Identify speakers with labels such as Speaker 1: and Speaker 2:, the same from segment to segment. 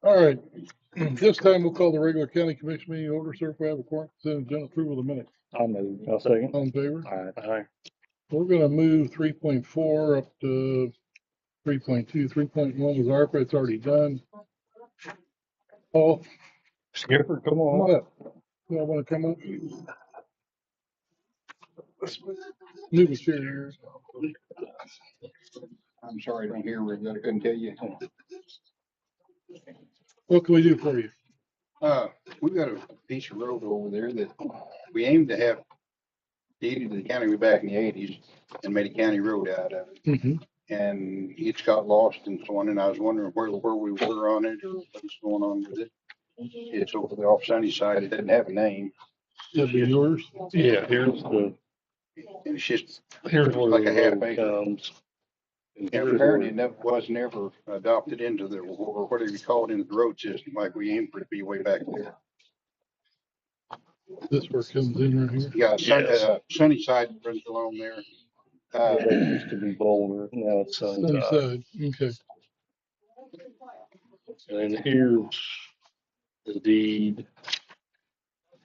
Speaker 1: All right, this time we'll call the regular county commission meeting order. Sir, if we have a quorum, consent agenda approval of the minutes.
Speaker 2: I'll move. I'll second.
Speaker 1: All in favor?
Speaker 2: Aye.
Speaker 1: We're gonna move 3.4 up to 3.2. 3.1 was ARPA, it's already done. Paul,
Speaker 2: Skipper, come
Speaker 1: come
Speaker 2: on.
Speaker 1: on up. Y'all wanna come up? Move a chair here.
Speaker 3: I'm sorry, I don't hear, I couldn't tell you.
Speaker 1: What can we do for you?
Speaker 3: We've got a piece of road over there that we aimed to have deeded to the county back in the 80s and made a county road out of it.
Speaker 1: Mm-hmm.
Speaker 3: And it's got lost and so on, and I was wondering where we were on it or what's going on with it. It's over the off sunny side. It doesn't have a name.
Speaker 1: That'd be yours.
Speaker 2: Yeah, here's
Speaker 3: And it's just
Speaker 2: where
Speaker 3: like a half
Speaker 2: the road
Speaker 3: acre.
Speaker 2: comes. And
Speaker 3: And
Speaker 2: here's
Speaker 3: apparently it
Speaker 2: where-
Speaker 3: was never adopted into the, or whatever you call it, into the road system, like we aimed for it to be way back there.
Speaker 1: This where it comes in right here.
Speaker 3: Yeah,
Speaker 2: Yes.
Speaker 3: sunny side runs along there.
Speaker 2: That used to be Boulder, now it's
Speaker 1: Sunny
Speaker 2: Sunside.
Speaker 1: side, okay.
Speaker 2: And then here's the deed.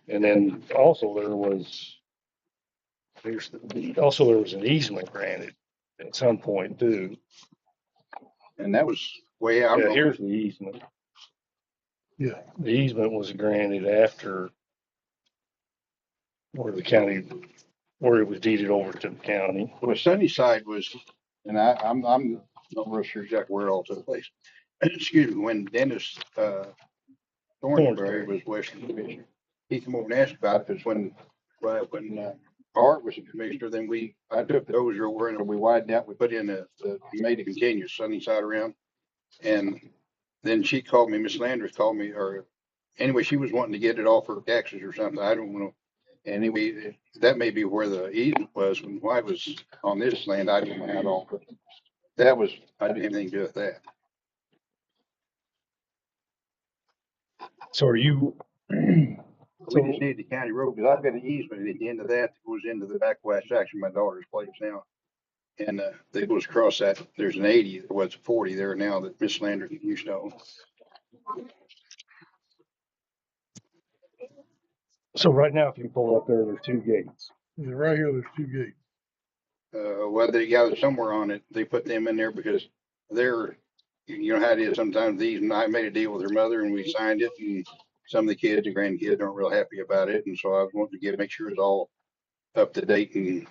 Speaker 2: And then also there was an easement granted at some point too.
Speaker 3: And that was way out.
Speaker 2: Yeah, here's the easement.
Speaker 1: Yeah.
Speaker 2: The easement was granted after where it was deeded over to the county.
Speaker 3: Well, Sunnyside was, and I'm not real sure exactly where all took place. Excuse me, when Dennis, Thornberry was Western Commissioner, he came over and asked about it, because when Art was a commissioner, then I took those over and we widened out, we put in we made a continuous Sunnyside around. And then she called me, Miss Landers called me, or anyway, she was wanting to get it off her taxes or something. I don't know. Anyway, that may be where the easement was when White was on this land. I didn't have all, but I didn't have anything to do with that.
Speaker 2: So are you?
Speaker 3: We just need the county road, because I've got an easement at the end of that goes into the back west section of my daughter's place now. And that goes across that. There's an 80, there was a 40 there now that Miss Landers used to own.
Speaker 2: So right now, if you pull up there's two gates.
Speaker 1: Yeah, right here, there's two gates.
Speaker 3: Well, they gathered somewhere on it. They put them in there because they're, you know how it is sometimes. These, and I made a deal with her mother and we signed it, and some of the kids and grandkids aren't real happy about it. And so I was wanting to make sure it's all up to date and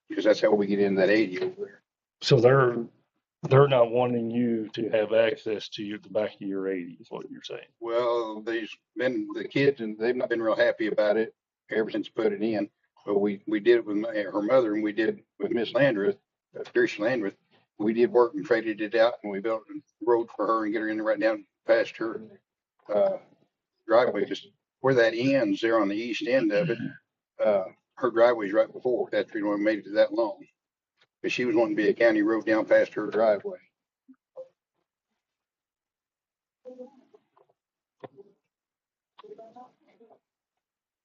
Speaker 3: because that's how we get in that 80 over there.
Speaker 2: So they're not wanting you to have access to the back of your 80 is what you're saying.
Speaker 3: Well, the kids, and they've not been real happy about it ever since put it in. But we did it with her mother, and we did with Miss Landreth, Trish Landreth. We did work and traded it out, and we built a road for her and get her in right down past her driveway. Just where that ends there on the east end of it, her driveway's right before. That's the reason we made it that long. Because she was wanting to be a county road down past her driveway.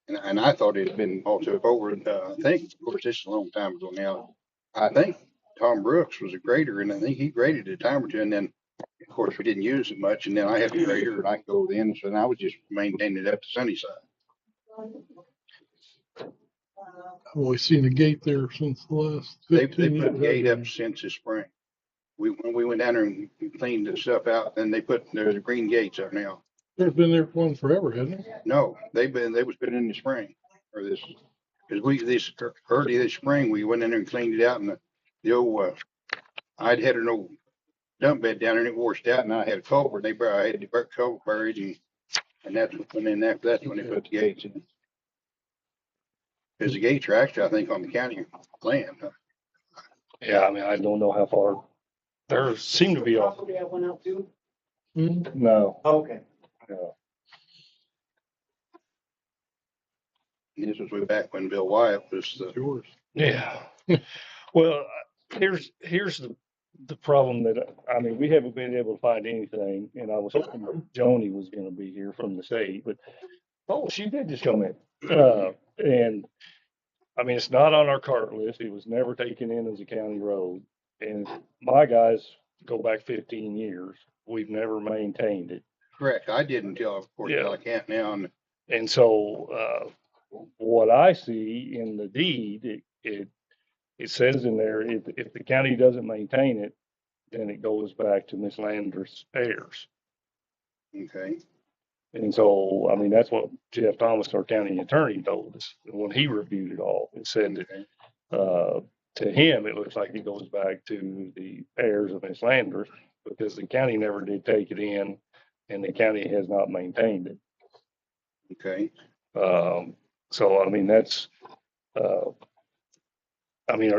Speaker 3: And I thought it had been all took over. I think, of course, this is a long time ago now. I think Tom Brooks was a grader, and I think he graded a time or two. And then, of course, we didn't use it much. And then I had a grader, and I could go then. So I would just maintain it up to Sunnyside.
Speaker 1: I've always seen a gate there since the last.
Speaker 3: They
Speaker 1: 15
Speaker 3: put a gate
Speaker 1: years.
Speaker 3: up since this spring. When we went down there and cleaned the stuff out, and there's green gates up now.
Speaker 1: There's been there one forever, hasn't it?
Speaker 3: No, they was put in the spring, or this, because early this spring, we went in there and cleaned it out, and the old, I'd had an old dump bed down there and it washed out, and I had a culvert, I had the culvert buried, and that's when they put the gates in. Because the gates are actually, I think, on the county land.
Speaker 2: Yeah, I mean, I don't know how far. There seem to be off.
Speaker 4: Property I went out to?
Speaker 2: No.
Speaker 4: Okay.
Speaker 2: No.
Speaker 3: And this was way back when Bill Wyatt was
Speaker 1: Yours.
Speaker 2: Yeah. Well, here's the problem that, I mean, we haven't been able to find anything, and I was hoping that Joni was going to be here from the state, but she did just come in. And I mean, it's not on our cart list. It was never taken in as a county road. And my guys go back 15 years. we've never maintained it.
Speaker 3: Correct. I did until, of course,
Speaker 2: Yeah.
Speaker 3: I can't now. And
Speaker 2: And so, what I see in the deed, it says in there, if the county doesn't maintain it, then it goes back to Miss Lander's heirs.
Speaker 3: okay,
Speaker 2: And so, I mean, that's what Jeff Thomas, our county attorney, told us when he reviewed it all. It said that,
Speaker 3: okay,
Speaker 2: to him, it looks like it goes back to the heirs of Miss Landers because the county never did take it in and the county has not maintained it.
Speaker 3: okay.
Speaker 2: So, I mean, that's, uh, I mean,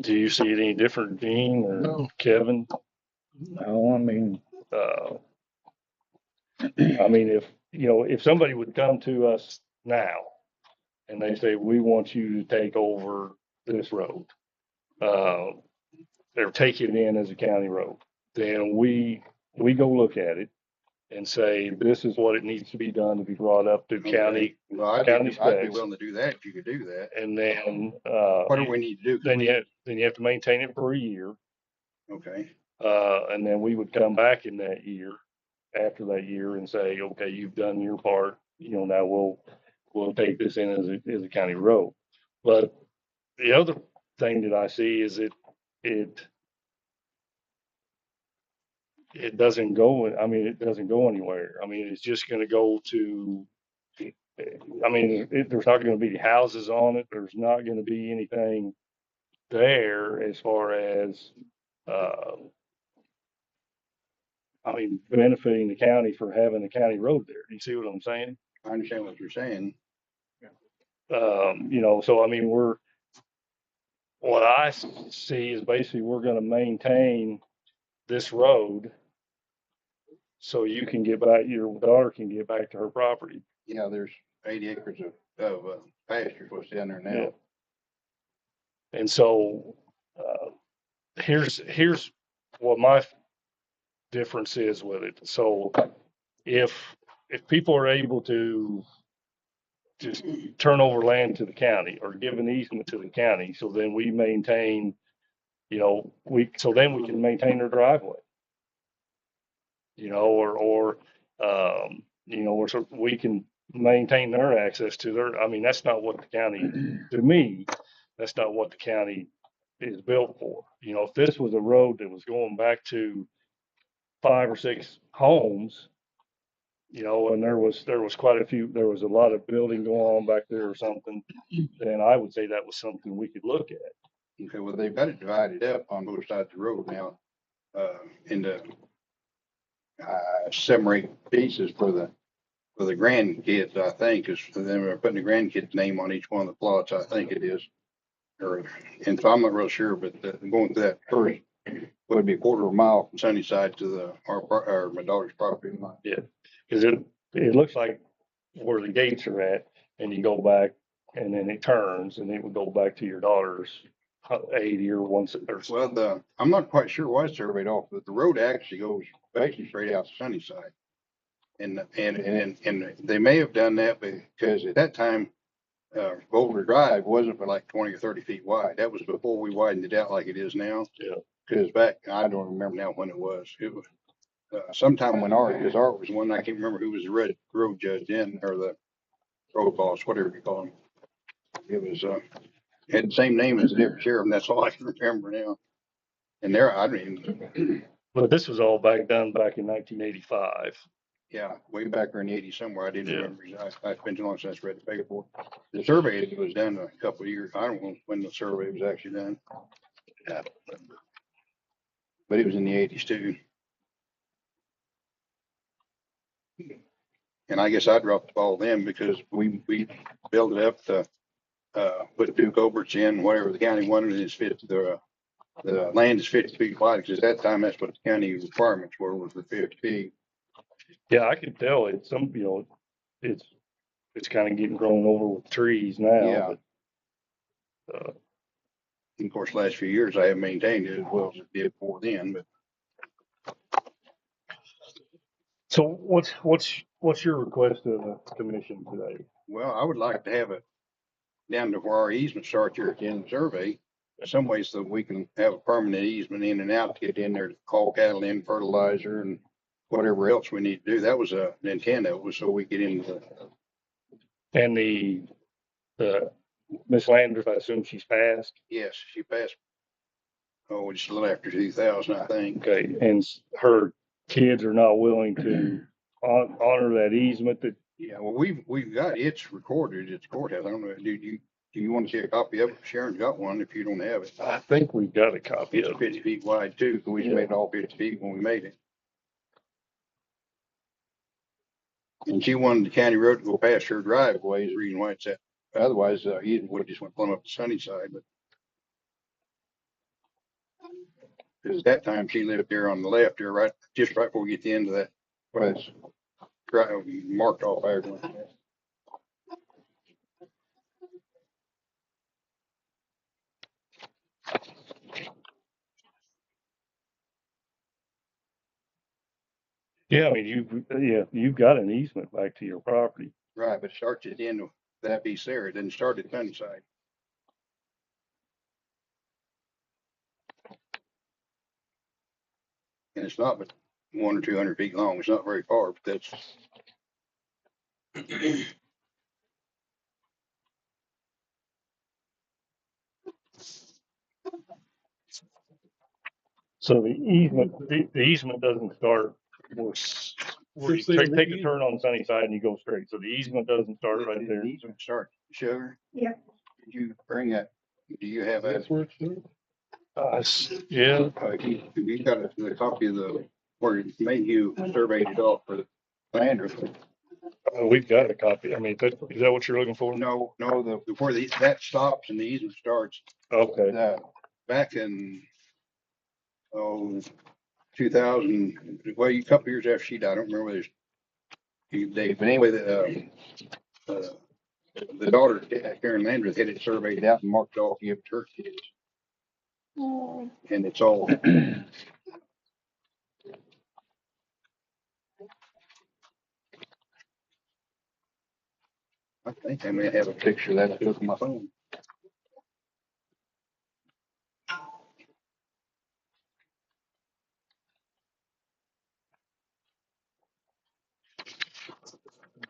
Speaker 2: do you see it any different, Gene or
Speaker 1: No.
Speaker 2: Kevin?
Speaker 4: No, I mean,
Speaker 2: I mean, if somebody would come to us now and they say, we want you to take over this road, they're taking it in as a county road, then we go look at it and say, this is what it needs to be done to be brought up to
Speaker 3: Okay.
Speaker 2: county,
Speaker 3: Well, I'd
Speaker 2: county
Speaker 3: be
Speaker 2: specs.
Speaker 3: willing to do that if you could do that.
Speaker 2: And then,
Speaker 3: What do we need to do?
Speaker 2: then you have to maintain it for a year.
Speaker 3: Okay,
Speaker 2: And then we would come back in that year, after that year and say, okay, you've done your part, now we'll take this in as a county road. But the other thing that I see is it doesn't go, it doesn't go anywhere. I mean, it's just gonna go to, there's not gonna be houses on it. There's not gonna be anything there as far as, uh, benefiting the county for having a county road there. You see what I'm saying?
Speaker 3: I understand what you're saying.
Speaker 2: So I mean, what I see is basically we're gonna maintain this road so you can get back, your daughter can get back to her property.
Speaker 3: Yeah, there's 80 acres of pasture what's down there now.
Speaker 2: Yeah. And so, here's what my difference is with it. So if people are able to just turn over land to the county or give an easement to the county, so then we maintain, then we can maintain their driveway. Or so we can maintain their access to that's not what the county, to me, that's not what the county is built for. If this was a road that was going back to 5 or 6 homes, and there was there was a lot of building going on back there or something, then I would say that was something we could look at.
Speaker 3: Okay, well, they've got it divided up on both sides of the road now, into 7 or 8 pieces for the grandkids, I think, is for them, they're putting the grandkid's name on each one of the plots, I think it is. And so I'm not real sure, but going through that first, would be a quarter of a mile from Sunnyside to my daughter's property line.
Speaker 2: Yeah, because it looks like where the gates are at, and you go back, and then it turns, and it would go back to your daughter's 80 or
Speaker 3: Well, I'm not quite sure why it's surveyed off, but the road actually goes basically straight out to Sunnyside. And they may have done that because at that time, Boulder Drive wasn't but like 20 or 30 feet wide. That was before we widened it out like it is now.
Speaker 2: Yeah.
Speaker 3: Because back, I don't remember now when it was. It was sometime when Art was one, I can't remember who was the road judge then, or the road boss, whatever you call him. It was, had the same name as the deputy sheriff, and that's all I can remember now. And
Speaker 2: But this was all done back in 1985.
Speaker 3: yeah, way back there in the 80s somewhere. I didn't
Speaker 2: Yeah.
Speaker 3: remember. It's been too long since I read the paper. The survey was done a couple of years. I don't know when the survey was actually done.
Speaker 2: Yeah.
Speaker 3: But it was in the 80s too. And I guess I dropped the ball then because we built it up to put 2 culverts in, whatever the county wanted, and it's the land is 50 feet wide, because at that time, that's what the county requirements were, was the 50 feet.
Speaker 2: Yeah, I can tell it's it's kind of getting grown over with trees now.
Speaker 3: Yeah.
Speaker 2: But,
Speaker 3: And of course, last few years, I haven't maintained it as well as it did before then, but
Speaker 2: so what's your request of the commission today?
Speaker 3: well, I would like to have it down to where our easement starts here at the end of the survey. some ways so we can have a permanent easement in and out to get in there to call cattle in, fertilizer and whatever else we need to do. That was an intent of it, was so we get into the,
Speaker 2: And the Miss Landers, I assume she's passed.
Speaker 3: yes, she passed. Oh, just a little after 2000, I think.
Speaker 2: Okay, and her kids are not willing to honor that easement that,
Speaker 3: Yeah, well, we've got, it's recorded, it's courthouse. I don't know, do you want to see a copy of it? Sharon's got one if you don't have it.
Speaker 2: I think we've got a copy
Speaker 3: It's
Speaker 2: of it.
Speaker 3: 50 feet wide too, because we
Speaker 2: Yeah.
Speaker 3: made it all 50 feet when we made it. And she wanted the county road to go past her driveway is the reason why it's that. Otherwise, he would just went plumb up the sunny side, but. Because at that time she lived there on the left there, right, just right before we get to the end of that. Well, it's drive marked off there.
Speaker 2: Yeah, I mean, you've got an easement back to your property.
Speaker 3: Right, but it starts at the end of that piece there. It didn't start at Sunnyside. And it's not but 100 or 200 feet long. It's not very far, but that's.
Speaker 2: So the easement doesn't start where you take the turn on Sunny Side and you go straight. So the easement doesn't start right there.
Speaker 3: The easement start, Sugar?
Speaker 5: Yeah.
Speaker 3: Did you bring that? Do you have that?
Speaker 1: That's where it's at.
Speaker 2: Yeah,
Speaker 3: You got a copy of the, where it made you surveyed it off for the land or?
Speaker 2: we've got a copy. I mean, is that what you're looking for?
Speaker 3: No, before that stops and the easement starts,
Speaker 2: Okay.
Speaker 3: back in, 2000, well, a couple years after she died, I don't remember whether they, but anyway, the daughter, Karen Landreth, had it surveyed out and marked off, give it to her kids. And it's all. I think I may have a picture of that I took on my phone.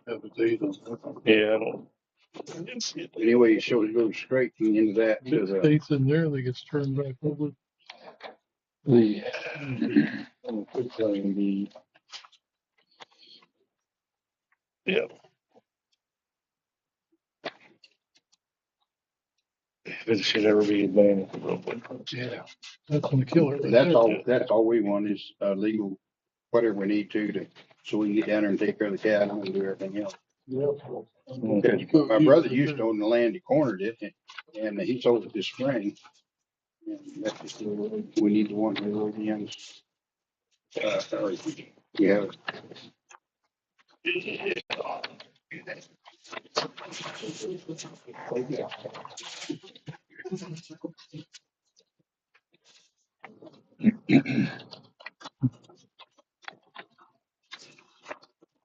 Speaker 1: Have a date on
Speaker 2: Yeah, I don't.
Speaker 3: Anyway, it shows it goes straight into that.
Speaker 1: it. It states in there that gets turned back over.
Speaker 2: The yeah. If it should ever be advanced.
Speaker 1: Yeah. That's gonna kill it. right
Speaker 3: That's
Speaker 1: there.
Speaker 3: that's all we want is legal, whatever we need to, so we can get down there and take care of the cattle and do everything else.
Speaker 2: Okay.
Speaker 3: Because my brother used to own the land, he cornered it, and he sold it this spring. And that's just, we need the one who again. Sorry, yeah.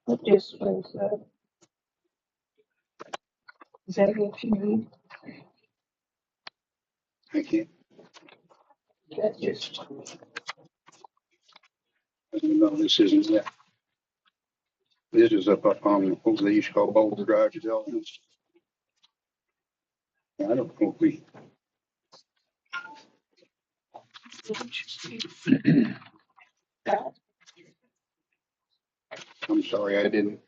Speaker 5: It just was, is that what you need?
Speaker 3: I can't,
Speaker 5: That's just,
Speaker 3: no, this isn't that. This is up on, what they used to call Boulder Drive development. I don't know if we. I'm sorry, I didn't.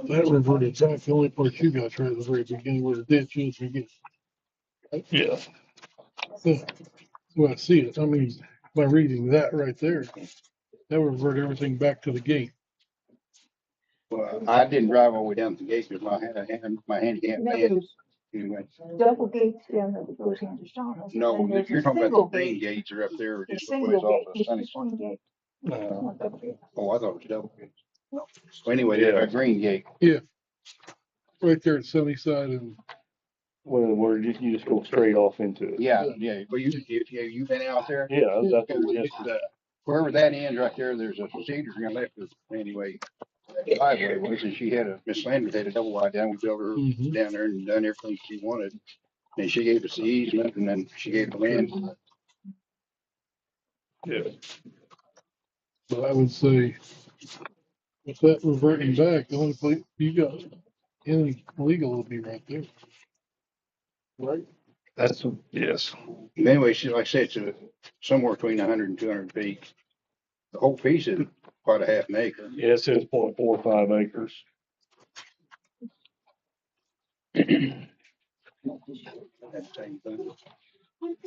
Speaker 1: That reverted back. The only part you got right at the very beginning where the ditch is, you get.
Speaker 2: Yeah.
Speaker 1: Well, I see it. I mean, by reading that right there, that would revert everything back to the gate.
Speaker 3: Well, I didn't drive all the way down to the gate because my handicap
Speaker 5: no,
Speaker 3: van.
Speaker 5: there's
Speaker 3: Anyway,
Speaker 5: double gates down there that goes into Shawnee's.
Speaker 3: no,
Speaker 5: And there's
Speaker 3: you're
Speaker 5: a
Speaker 3: talking
Speaker 5: single
Speaker 3: about the main
Speaker 5: gate.
Speaker 3: gates are up there
Speaker 5: The
Speaker 3: just a ways
Speaker 5: single
Speaker 3: off
Speaker 5: gate,
Speaker 3: of
Speaker 5: it's
Speaker 3: Sunny.
Speaker 5: just one gate.
Speaker 2: No.
Speaker 5: Not double gate.
Speaker 3: Oh, I thought it was double gates. Well, anyway, they have a green gate.
Speaker 1: Yeah. Right there at Sunnyside and
Speaker 2: where you just go straight off into it.
Speaker 3: Yeah, yeah. Well, you've been out there?
Speaker 2: Yeah, I was out there
Speaker 3: Okay,
Speaker 2: yesterday.
Speaker 3: wherever that ends right there, there's a cedar and left of anyway. That driveway was, and she had Miss Landry had a double wide down. We built her
Speaker 1: Mhm.
Speaker 3: down there and done everything she wanted. And she gave us the easement and then she gave the land.
Speaker 2: Yeah.
Speaker 1: But I would say, with that reverting back, the only place you got any legal will be right there. Right?
Speaker 2: That's, yes.
Speaker 3: Anyway, she, like I said, it's somewhere between 100 and 200 feet. The whole piece is quite a half an acre.
Speaker 2: Yeah, it says 0.45 acres.
Speaker 3: That same thing.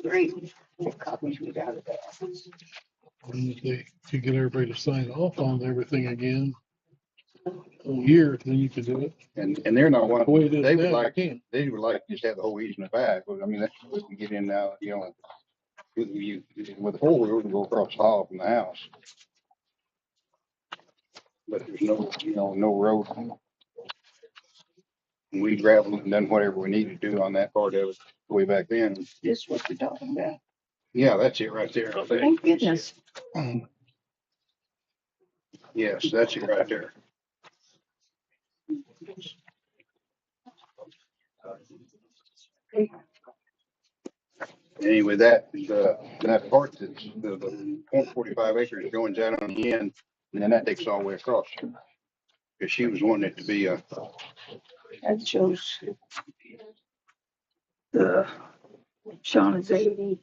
Speaker 5: Great. What copies we got of that?
Speaker 1: And if they could get everybody to sign off on everything again, a year, then you could do it.
Speaker 3: And they're not one,
Speaker 1: The way it is
Speaker 3: they
Speaker 1: now,
Speaker 3: would
Speaker 1: you
Speaker 3: like,
Speaker 1: can't.
Speaker 3: they would like to just have the whole easement back. But I mean, that's what we can get in now, you know, with the four wheel to go across the hall from the house. But there's no, you know, no road. And we gravelled and done whatever we needed to do on that part of it way back then.
Speaker 5: This is what you're talking about.
Speaker 3: Yeah, that's it right there. I think.
Speaker 5: Thank goodness.
Speaker 3: Yes, that's it right there. Anyway, that part that's the 0.45 acres going down on the end, and then that takes all the way across. Because she was wanting it to be a,
Speaker 5: That shows the Shauna's 80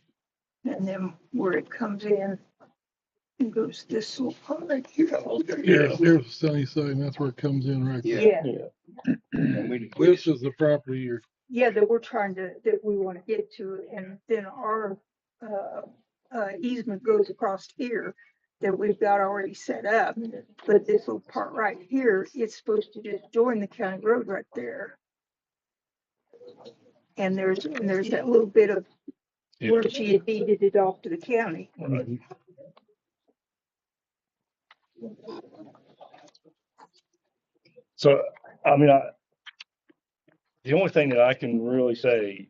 Speaker 5: and then where it comes in and goes this little part right here.
Speaker 1: Here's the Sunnyside, and that's where it comes in right there.
Speaker 3: yeah.
Speaker 2: Yeah.
Speaker 3: And we
Speaker 1: This is the property you're,
Speaker 5: Yeah, that we're trying to, that we want to get to, and then our easement goes across here that we've got already set up. But this little part right here, it's supposed to just join the county road right there. And there's that little bit of where she had deeded it off to the county.
Speaker 1: Mhm.
Speaker 2: So, I mean, the only thing that I can really say,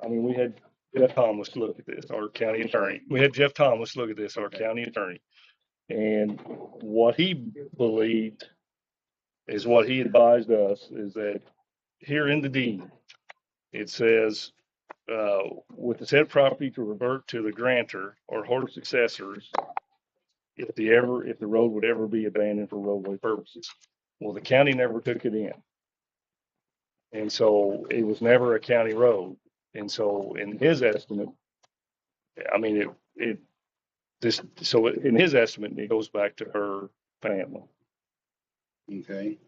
Speaker 2: I mean, we had Jeff Thomas look at this, our county attorney. We had Jeff Thomas look at this, our county attorney. And what he believed is what he advised us is that here in the deed, it says, with the said property to revert to the grantor or her successors, if the road would ever be abandoned for roadway purposes. Well, the county never took it in. And so it was never a county road. And so in his estimate, I mean, in his estimate, it goes back to her family.
Speaker 3: Okay.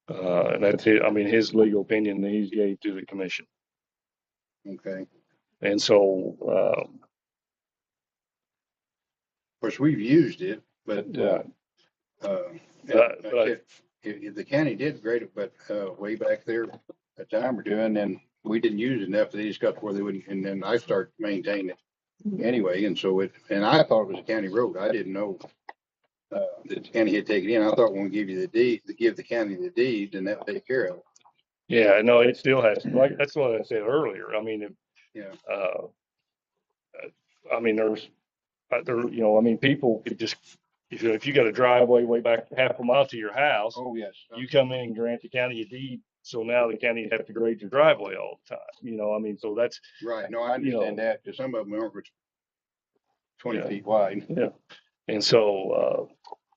Speaker 2: And that's it. I mean, his legal opinion that he's gave to the commission.
Speaker 3: Okay.
Speaker 2: And so,
Speaker 3: Of course, we've used it, but,
Speaker 2: Right.
Speaker 3: like I said, if the county did grade it, but, way back there, a time or two, and then we didn't use it enough, they just got to where they wouldn't, and then I started maintaining it anyway, and so and I thought it was a county road. I didn't know, that the county had taken it in. I thought when we give you the deed, to give the county the deed, then that would take care of it.
Speaker 2: yeah, no, it still has, like, that's what I said earlier. I mean,
Speaker 3: Yeah.
Speaker 2: I mean, you know, I mean, people could just, if you got a driveway way back half a mile to your house,
Speaker 3: Oh, yes.
Speaker 2: you come in and grant the county a deed. So now the county have to grade your driveway all the time, you know, I mean, so that's,
Speaker 3: Right. No, I understand that, because some of them aren't 20
Speaker 2: Yeah.
Speaker 3: feet wide.
Speaker 2: yeah. And so,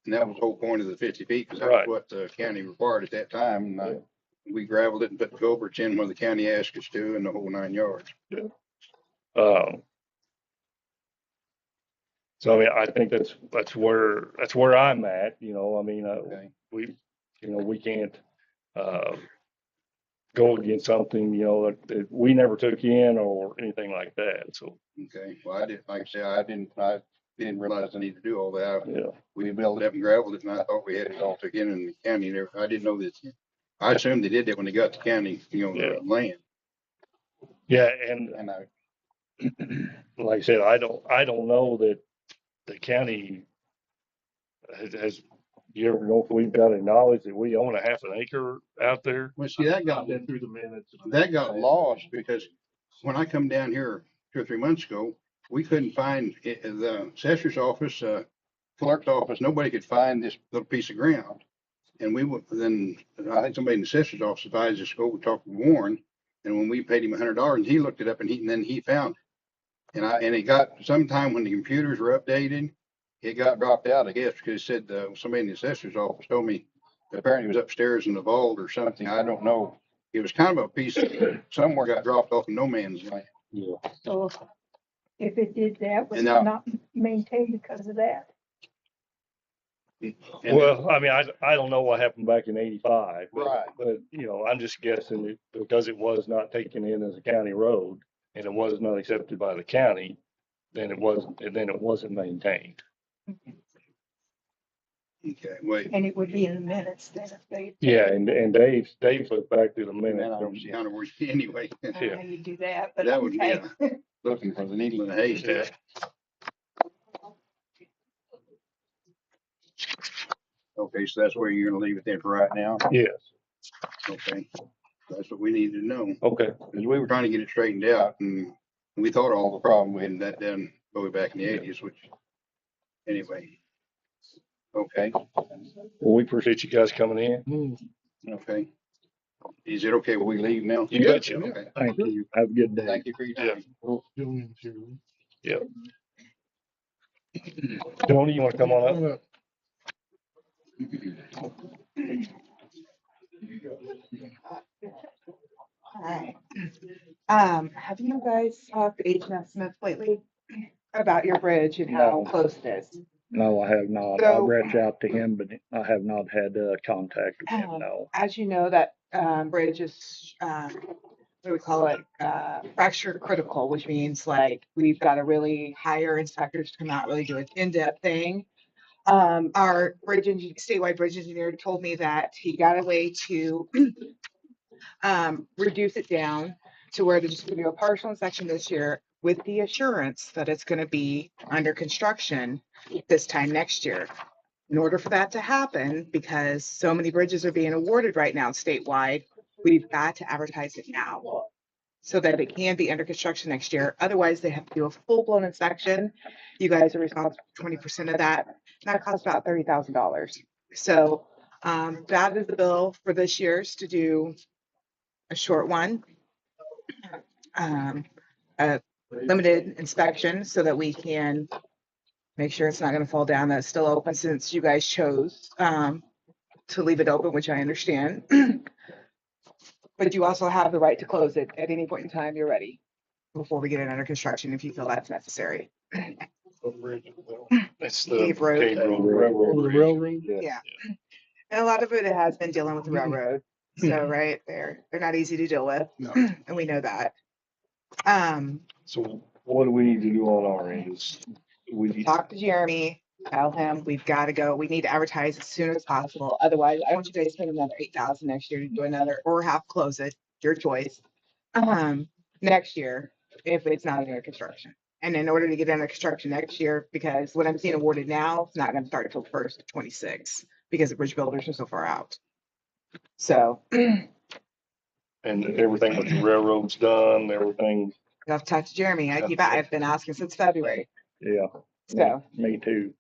Speaker 3: And that was the whole point of the 50 feet, because that's
Speaker 2: Right.
Speaker 3: what the county required at that time. And we gravelled it and put the culverts in where the county asked us to, and the whole 9 yards.
Speaker 2: So I mean, I think that's where I'm at, you know, I mean,
Speaker 3: Okay.
Speaker 2: we can't, go against something, you know, that we never took in or anything like that. So,
Speaker 3: Okay. Well, I didn't, like I said, I didn't realize I needed to do all that.
Speaker 2: yeah.
Speaker 3: We built it up and gravelled it, and I thought we had it all took in the county. And I didn't know that. I assumed they did that when they got the county, you know,
Speaker 2: Yeah.
Speaker 3: the land.
Speaker 2: Yeah. And
Speaker 3: And I,
Speaker 2: like I said, I don't know that the county has You ever know if we've got any knowledge that we own a half an acre out there?
Speaker 3: Well, see, that got
Speaker 1: Been through the minutes.
Speaker 3: that got lost because when I come down here 2 or 3 months ago, we couldn't find the assessor's office, clerk's office. Nobody could find this little piece of ground. And then I think somebody in the assessor's office advised us to go talk to Warren. And when we paid him $100, he looked it up and then he found it. And it got sometime when the computers were updated, it got dropped out, I guess, because it said somebody in the assessor's office told me apparently it was upstairs in the vault or something. I don't know. It was kind of a piece somewhere got dropped off in no man's land.
Speaker 2: Yeah.
Speaker 5: So if it did that, was
Speaker 3: And
Speaker 5: it
Speaker 3: now-
Speaker 5: not maintained because of that?
Speaker 3: And-
Speaker 2: Well, I mean, I don't know what happened back in '85.
Speaker 3: Right.
Speaker 2: But, you know, I'm just guessing that because it was not taken in as a county road and it was not accepted by the county, then it wasn't maintained.
Speaker 3: Okay, wait.
Speaker 5: And it would be in the minutes then if they.
Speaker 2: Yeah, and Dave looked back through the
Speaker 3: Man,
Speaker 2: minutes.
Speaker 3: I don't see how to work anyway.
Speaker 5: I don't know how you do that, but
Speaker 3: That would be
Speaker 5: okay.
Speaker 3: Looking for the needle in a haystack. Okay, so that's where you're gonna leave it there for right now?
Speaker 2: Yes,
Speaker 3: Okay. That's what we need to know,
Speaker 2: okay.
Speaker 3: because we were trying to get it straightened out and we thought all the problem, we had that done way back in the eighties, which, anyway. Okay,
Speaker 2: Well, we appreciate you guys coming in.
Speaker 3: okay. Is it okay if we leave now?
Speaker 2: You betcha.
Speaker 3: Okay.
Speaker 4: Thank you. Have a good day.
Speaker 3: Thank you for your time.
Speaker 1: Well, Joanne's here.
Speaker 2: Tony, you want to come on up?
Speaker 1: Come on up.
Speaker 6: Alright. Have you guys talked to H&S Smith lately about your bridge and how
Speaker 4: No.
Speaker 6: close it is?
Speaker 4: No, I have not.
Speaker 6: So-
Speaker 4: I've reached out to him, but I have not had contact with him, no.
Speaker 6: As you know, that bridge is, what do we call it? Fracture critical, which means like we've got to really hire inspectors to come out, really do an in-depth thing. Our statewide bridge engineer told me that he got a way to reduce it down to where they're just gonna do a partial inspection this year with the assurance that it's gonna be under construction this time next year. In order for that to happen, because so many bridges are being awarded right now statewide, we've got to advertise it now so that it can be under construction next year. Otherwise, they have to do a full-blown inspection. You guys are responsible for 20% of that. And that costs about $30,000. So that is the bill for this year's to do a short one. A limited inspection so that we can make sure it's not gonna fall down. That's still open since you guys chose to leave it open, which I understand. But you also have the right to close it at any point in time you're ready before we get it under construction, if you feel that's necessary.
Speaker 2: It's the
Speaker 6: Cave Road.
Speaker 2: Cave Road
Speaker 1: Oh, the
Speaker 2: Railroad.
Speaker 1: railroad?
Speaker 6: Yeah. And a lot of it has been dealing with the railroad. So, right, they're not easy to deal with,
Speaker 3: No.
Speaker 6: and we know that.
Speaker 2: So what do we need to do on our end? We need,
Speaker 6: Talk to Jeremy, tell him we've got to go. We need to advertise as soon as possible. Otherwise, I want you guys to spend another 8,000 next year to do another, or half close it, your choice. Next year, if it's not under construction. And in order to get under construction next year, because what I'm seeing awarded now, it's not going to start until first of 26 because the bridge builders are so far out. So
Speaker 2: and everything with the railroad's done, everything.
Speaker 6: I'll have to talk to Jeremy. I've been asking since February.
Speaker 4: Yeah,
Speaker 6: So
Speaker 4: me too.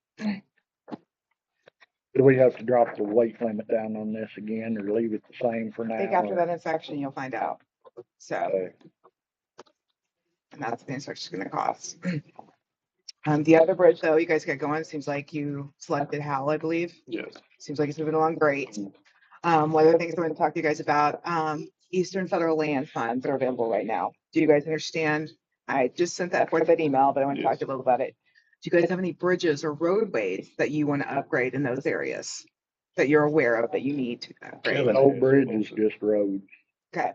Speaker 4: Do we have to drop the weight limit down on this again or leave it the same for now?
Speaker 6: I think after
Speaker 4: or-
Speaker 6: that inspection, you'll find out. So,
Speaker 4: Okay.
Speaker 6: and that's what the inspection's gonna cost. The other bridge though, you guys got going, seems like you selected Hal, I believe.
Speaker 2: Yes.
Speaker 6: Seems like it's moving along great. One of the things I want to talk to you guys about, Eastern Federal Land Funds are available right now. Do you guys understand? I just sent that for that email, but I want to talk to you a little about it. Do you guys have any bridges or roadways that you want to upgrade in those areas that you're aware of that you need to upgrade?
Speaker 4: No bridge is just roads.
Speaker 6: Okay,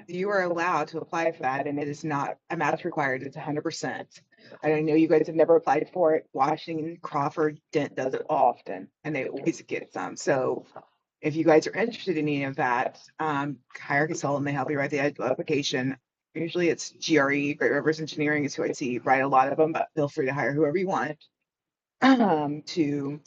Speaker 6: you are allowed to apply for that and it is not a match required. It's 100%. I know you guys have never applied for it. Washington, Crawford, Dent does it often and they always get some. So if you guys are interested in any of that, hire a consultant, they help you write the application. Usually it's GRE, Great Rivers Engineering is who I see write a lot of them, but feel free to hire whoever you want to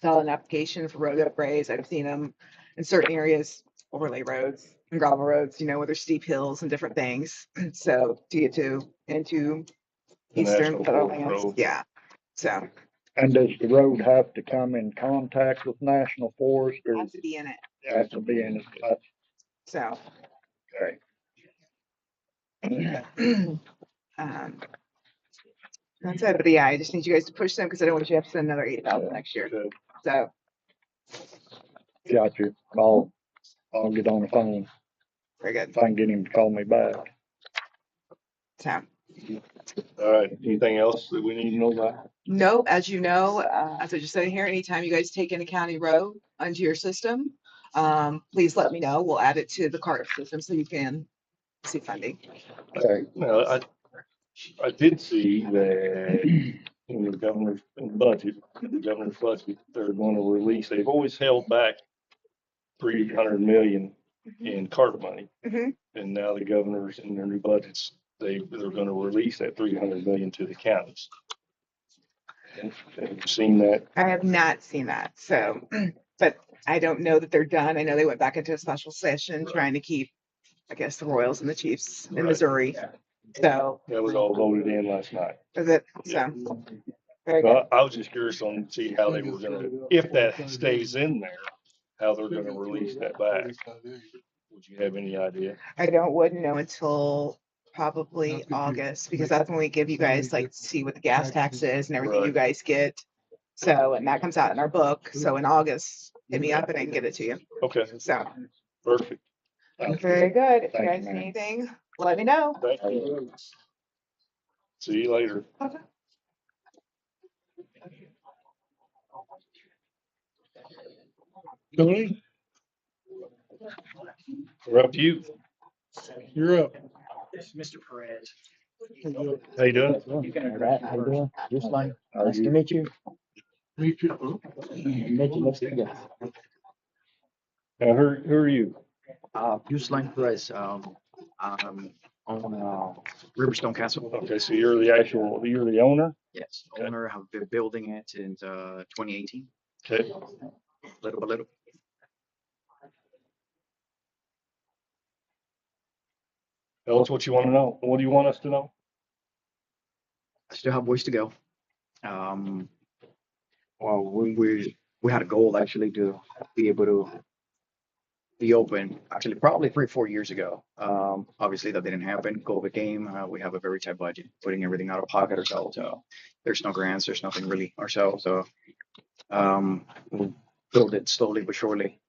Speaker 6: fill out an application for road upgrades. I've seen them in certain areas, overlay roads and gravel roads, where there's steep hills and different things. So to get into
Speaker 2: The
Speaker 6: eastern
Speaker 2: National
Speaker 6: federal
Speaker 2: Forest
Speaker 6: lands,
Speaker 2: Road.
Speaker 6: yeah. So
Speaker 4: And does the road have to come in contact with National Forest
Speaker 6: it
Speaker 4: or
Speaker 6: has to be in it.
Speaker 4: has to be in it?
Speaker 6: So
Speaker 4: Okay.
Speaker 6: that's it. But yeah, I just need you guys to push them because I don't want you to have to send another 8,000 next year.
Speaker 2: Okay.
Speaker 6: So
Speaker 4: Got you. I'll get on the phone
Speaker 6: very good.
Speaker 4: if I can get him to call me back.
Speaker 6: So
Speaker 2: All right. Anything else that we need to know about?
Speaker 6: no, as you know, as I just said here, anytime you guys take in a county road onto your system, please let me know. We'll add it to the CART system so you can see funding.
Speaker 4: Okay.
Speaker 2: Well, I did see that in the governor's budget, they're going to release, they've always held back 300 million in CART money.
Speaker 6: Mhm.
Speaker 2: And now the governors in their new budgets, they're going to release that 300 million to the counties. Have you seen that?
Speaker 6: I have not seen that. So, but I don't know that they're done. I know they went back into a special session trying to keep, I guess, the Royals and the Chiefs in
Speaker 2: Right.
Speaker 6: Missouri. So
Speaker 2: That was all voted in last night.
Speaker 6: is it?
Speaker 2: Yeah.
Speaker 6: So very good.
Speaker 2: Well, I was just curious on see how they were going to, if that stays in there, how they're going to release that back. Would you have any idea?
Speaker 6: Wouldn't know until probably August because that's when we give you guys like see what the gas tax is and everything you
Speaker 2: Right.
Speaker 6: guys get. So and that comes out in our book. So in August, hit me up and I can get it to you.
Speaker 2: Okay,
Speaker 6: So
Speaker 2: perfect.
Speaker 6: very good. If you
Speaker 4: Thank
Speaker 6: guys
Speaker 4: you,
Speaker 6: need
Speaker 4: ma'am.
Speaker 6: anything, let me know.
Speaker 2: Thank you. See you later.
Speaker 1: Tony,
Speaker 2: We're up to you.
Speaker 1: you're up.
Speaker 7: This is Mr. Perez.
Speaker 2: How you doing?
Speaker 7: You can interact. How you doing? Just like,
Speaker 4: How
Speaker 7: nice
Speaker 4: you-
Speaker 7: to meet you.
Speaker 1: Meet you.
Speaker 7: Meet you next to you.
Speaker 2: Now, who are you?
Speaker 7: Useline Perez, on, Riverstone Castle.
Speaker 2: Okay, so you're the owner?
Speaker 7: Yes, owner, have been building it since, 2018,
Speaker 2: Okay.
Speaker 7: little by little.
Speaker 2: Tell us what you want to know. What do you want us to know?
Speaker 7: I still have ways to go. Well, we had a goal actually to be able to be open, actually probably 3, 4 years ago. Obviously that didn't happen. COVID came. We have a very tight budget, putting everything out of pocket ourselves. So there's no grants, there's nothing really ourselves. So we'll build it slowly but surely.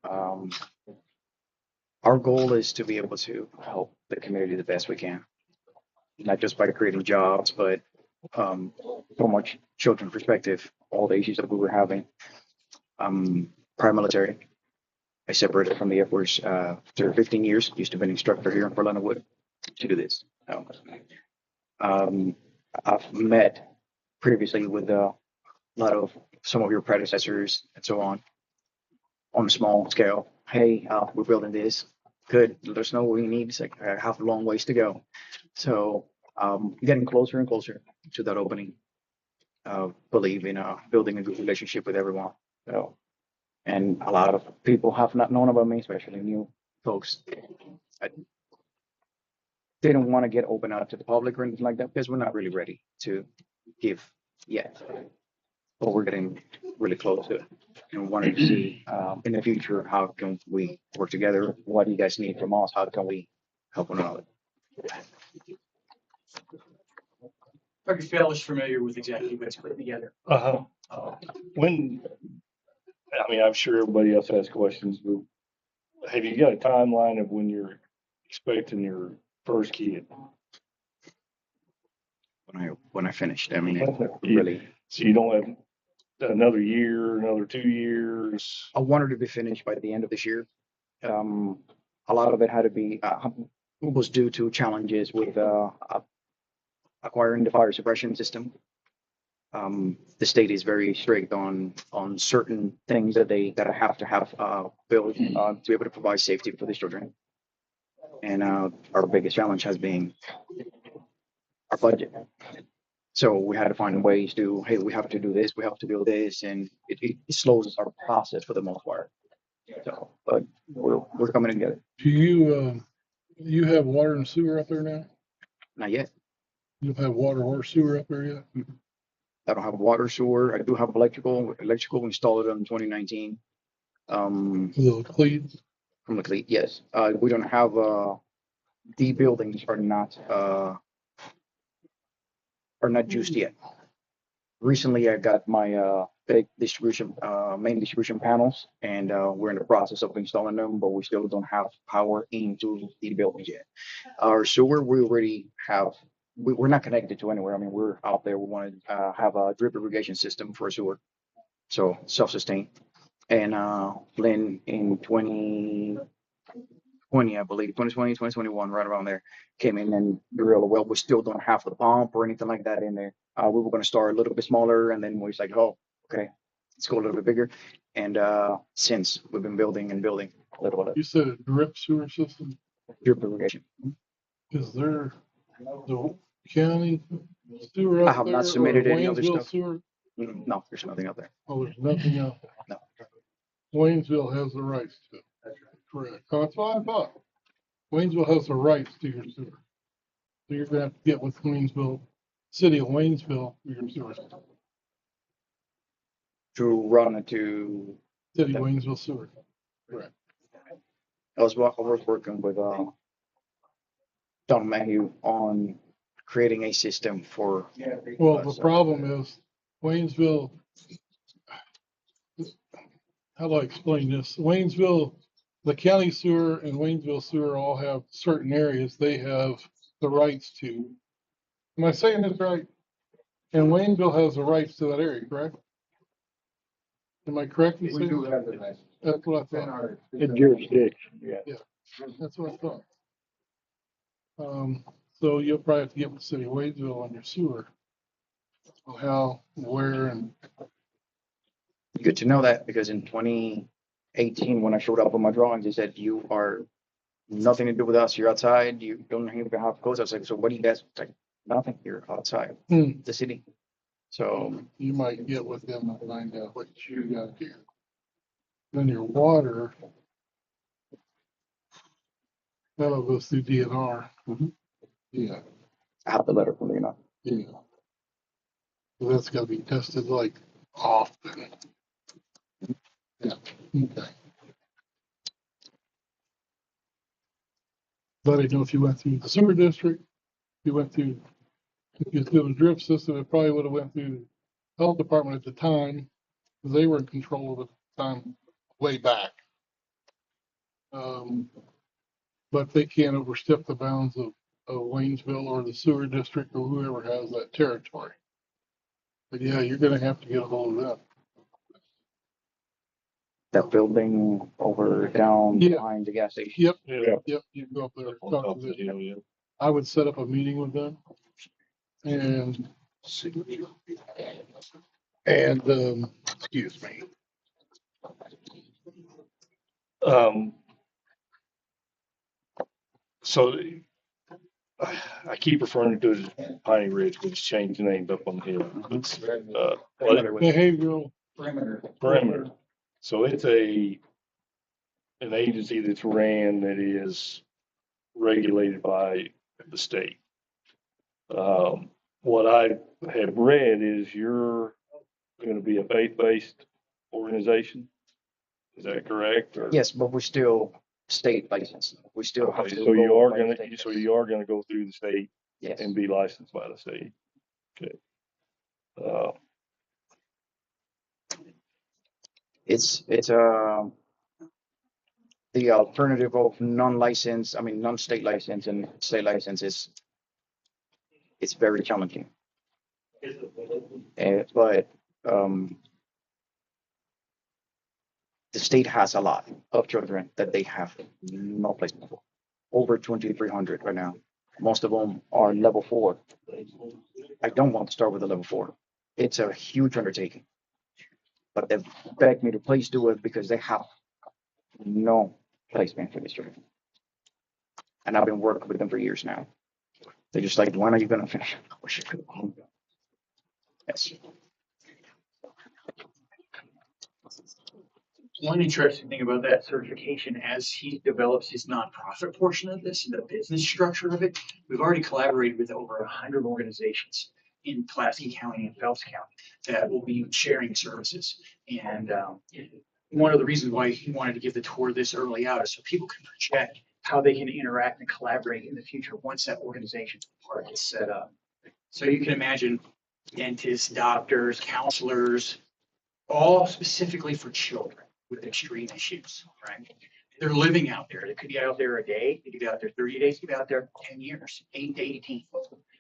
Speaker 7: Our goal is to be able to help the community the best we can, not just by creating jobs, but from a children perspective, all the issues that we were having. Prior military. I separated from the Air Force after 15 years. Used to be an instructor here in Fort Wood to do this. I've met previously with a lot of some of your predecessors and so on a small scale. Hey, we're building this. Good. Let us know what we need. It's like I have a long ways to go. So getting closer and closer to that opening. Believe in building a good relationship with everyone. So, and a lot of people have not known about me, especially new folks. They don't want to get open out to the public or anything like that because we're not really ready to give yet. But we're getting really close to it and wanting to see in the future how can we work together? What do you guys need from us? How can we help one another?
Speaker 8: Dr. Fell is familiar with exactly what's put together.
Speaker 2: Uh-huh. I'm sure everybody else has questions, but have you got a timeline of when you're expecting your first kid?
Speaker 7: When I finished, I mean,
Speaker 2: You-
Speaker 7: really,
Speaker 2: So you don't have another year, another 2 years?
Speaker 7: I wanted to be finished by the end of this year. A lot of it had to be was due to challenges with acquiring the fire suppression system. The state is very strict on certain things that I have to have built to be able to provide safety for the children. And our biggest challenge has been our budget. So we had to find ways to, hey, we have to do this, we have to build this, and it slows our process for the most part. So, but we're coming together.
Speaker 1: Do you have water and sewer up there now?
Speaker 7: Not yet.
Speaker 1: You don't have water or sewer up there yet?
Speaker 7: I don't have water, sewer. I do have electrical. Electrical installed in 2019.
Speaker 1: The cleats?
Speaker 7: From the cleat, yes. We don't have the buildings are not used yet. Recently, I got my big distribution, main distribution panels, and we're in the process of installing them, but we still don't have power into the buildings yet. Our sewer, we already have. We're not connected to anywhere. I mean, we're out there. We want to have a drip irrigation system for sewer, so self-sustained. And Lynn in 2020, I believe, 2020, 2021, right around there, came in and drilled a well. We still don't have the pump or anything like that in there. We were going to start a little bit smaller, and then we was like, oh, okay, let's go a little bit bigger. And since we've been building and building a little bit
Speaker 1: You said a drip sewer system?
Speaker 7: drip irrigation.
Speaker 1: Is there the county sewer
Speaker 7: I
Speaker 1: up
Speaker 7: have
Speaker 1: there?
Speaker 7: not submitted
Speaker 1: or
Speaker 7: any of this
Speaker 1: Waynesville
Speaker 7: stuff.
Speaker 1: sewer?
Speaker 7: No, there's nothing out there.
Speaker 1: Oh, there's nothing else.
Speaker 7: No.
Speaker 1: Waynesville has the rights to it. Correct. Oh, that's what I thought. Waynesville has the rights to your sewer. So you're gonna have to get with Waynesville, city of Waynesville, for your sewer system.
Speaker 7: To run it to,
Speaker 1: City of Waynesville sewer. Correct.
Speaker 7: I was working with Don Mayhew on creating a system for.
Speaker 1: Well, the problem is Waynesville, how do I explain this? Waynesville, the county sewer and Waynesville sewer all have certain areas they have the rights to. Am I saying this right? And Waynesville has the rights to that area, correct? Am I correct in saying?
Speaker 4: have the rights.
Speaker 1: That's what I thought.
Speaker 4: In jurisdiction, yeah.
Speaker 1: That's what I thought. So you'll probably have to get with the city of Waynesville on your sewer. On how, where, and
Speaker 7: Good to know that, because in 2018, when I showed up on my drawings, they said, you are nothing to do with us. You're outside. You don't even have codes. I was like, so what do you guys, like, nothing. You're outside the city. So
Speaker 1: you might get with them and find out what you got here. Then your water, that'll go through DNR. Yeah,
Speaker 7: I have the letter from the,
Speaker 1: yeah. So that's gotta be tested like often. Yeah, okay. But I know if you went through the sewer district, you went through, if you did a drip system, it probably would have went through the health department at the time, because they were in control of the time way back. But they can't overstep the bounds of Waynesville or the sewer district or whoever has that territory. But yeah, you're gonna have to get a hold of them.
Speaker 7: that building over down
Speaker 1: Yeah.
Speaker 7: behind the gas station.
Speaker 1: Yep,
Speaker 2: Yeah.
Speaker 1: yep, you can go up there and
Speaker 2: On
Speaker 1: talk
Speaker 2: top
Speaker 1: to
Speaker 2: of the
Speaker 1: them.
Speaker 2: hill, yeah.
Speaker 1: I would set up a meeting with them and excuse me.
Speaker 2: So I keep referring to it as Piney Ridge, which changed the name up on the hill. It's,
Speaker 1: Behavioral,
Speaker 2: perimeter. So it's an agency that's ran that is regulated by the state. What I have read is you're going to be a faith-based organization. Is that correct? Or-
Speaker 7: Yes, but we're still state licensed. We still have
Speaker 2: Okay,
Speaker 7: to.
Speaker 2: so you
Speaker 7: go
Speaker 2: are
Speaker 7: by
Speaker 2: gonna,
Speaker 7: state.
Speaker 2: so you are gonna go through the state
Speaker 7: Yes.
Speaker 2: and be licensed by the state. Okay.
Speaker 7: It's the alternative of non-licensed, I mean, non-state license and state license is, it's very challenging. But the state has a lot of children that they have no placement for. Over 2,300 right now. Most of them are level 4. I don't want to start with a level 4. It's a huge undertaking. But they've begged me to please do it because they have no placement for this children. And I've been working with them for years now. They're just like, when are you going to finish? Yes.
Speaker 8: One interesting thing about that certification, as he develops his nonprofit portion of this, the business structure of it, we've already collaborated with over 100 organizations in Pulaski County and Phelps County that will be sharing services. And one of the reasons why he wanted to give the tour this early out is so people can project how they can interact and collaborate in the future once that organization part is set up. So you can imagine dentists, doctors, counselors, all specifically for children with extreme issues, right? They're living out there. They could be out there a day, they could be out there 30 days, they could be out there 10 years, 8 to 18.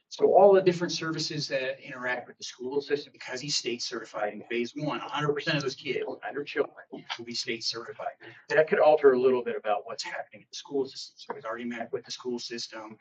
Speaker 8: So all the different services that interact with the school system, because he's state certified in phase one, 100% of those kids, 100 children will be state certified. That could alter a little bit about what's happening in the school system. So he's already met with the school system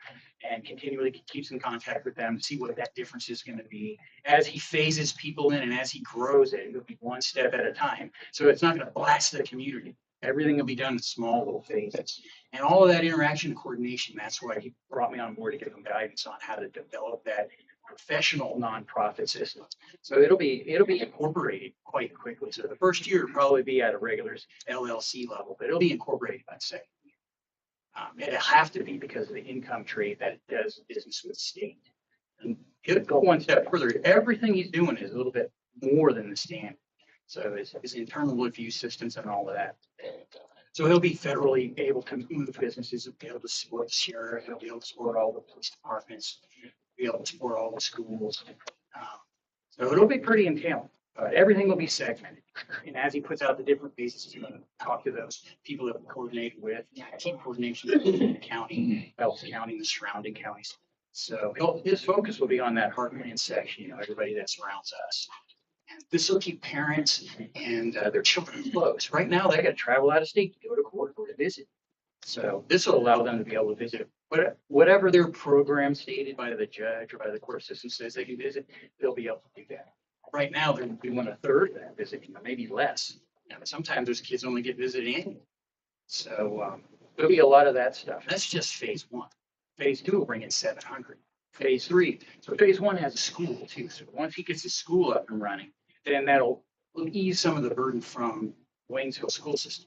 Speaker 8: and continually keeps in contact with them to see what that difference is going to be. As he phases people in and as he grows it, it'll be one step at a time. So it's not going to blast the community. Everything will be done in small little phases. And all of that interaction and coordination, that's why he brought me on board to give him guidance on how to develop that professional nonprofit system. So it'll be incorporated quite quickly. So the first year will probably be at a regular LLC level, but it'll be incorporated by the second year. It'll have to be because of the income trade that it does business with the state. And he'll go one step further. Everything he's doing is a little bit more than the standard. So his internal review systems and all of that. So he'll be federally able to move businesses, he'll be able to support the sheriff, he'll be able to support all the police departments, be able to support all the schools. So it'll be pretty entailed, but everything will be segmented. And as he puts out the different phases, he's going to talk to those people that we coordinate with, keep coordination with the county, Phelps County, and the surrounding counties. So his focus will be on that heartland section, everybody that surrounds us. This will keep parents and their children close. Right now, they got to travel out of state to go to court or to visit. So this will allow them to be able to visit whatever their program stated by the judge or by the court system says they can visit, they'll be able to do that. Right now, they're doing a third of that visiting, maybe less. But sometimes those kids only get visited annually. So there'll be a lot of that stuff. That's just phase one. Phase two will bring in 700. Phase three. So phase one has a school too. So once he gets his school up and running, then that'll ease some of the burden from Waynesville school system.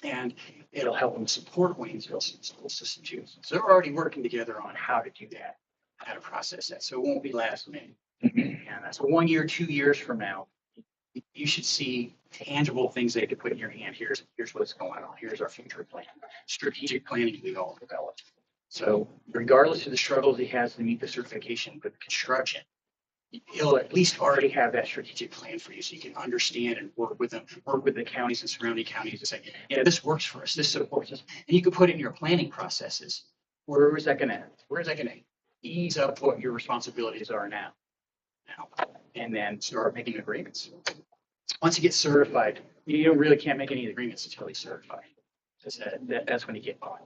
Speaker 8: And it'll help them support Waynesville school system too. So they're already working together on how to do that, how to process that. So it won't be last minute. And that's 1 year, 2 years from now. You should see tangible things they could put in your hand. Here's what's going on. Here's our future plan. Strategic planning we all developed. So regardless of the struggles he has to meet the certification with construction, he'll at least already have that strategic plan for you so you can understand and work with them, work with the counties and surrounding counties to say, yeah, this works for us, this supports us. And you can put it in your planning processes. Where is that going to ease up what your responsibilities are now? And then start making agreements. Once you get certified, you really can't make any agreements until he's certified. That's when you get on.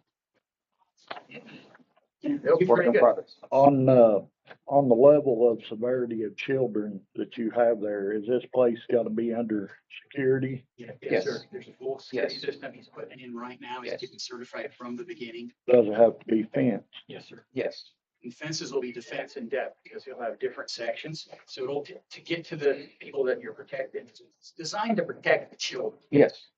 Speaker 8: It'll be pretty good.
Speaker 4: On the level of severity of children that you have there, is this place got to be under security?
Speaker 8: Yes,
Speaker 7: Yes.
Speaker 8: sir. There's a full security system he's putting in right now. He's
Speaker 7: Yes.
Speaker 8: getting certified from the beginning.
Speaker 4: Does it have to be fenced?
Speaker 8: Yes, sir.
Speaker 7: Yes.
Speaker 8: And fences will be defense in depth because you'll have different sections. So it'll to get to the people that you're protecting. It's designed to protect the children.
Speaker 7: Yes.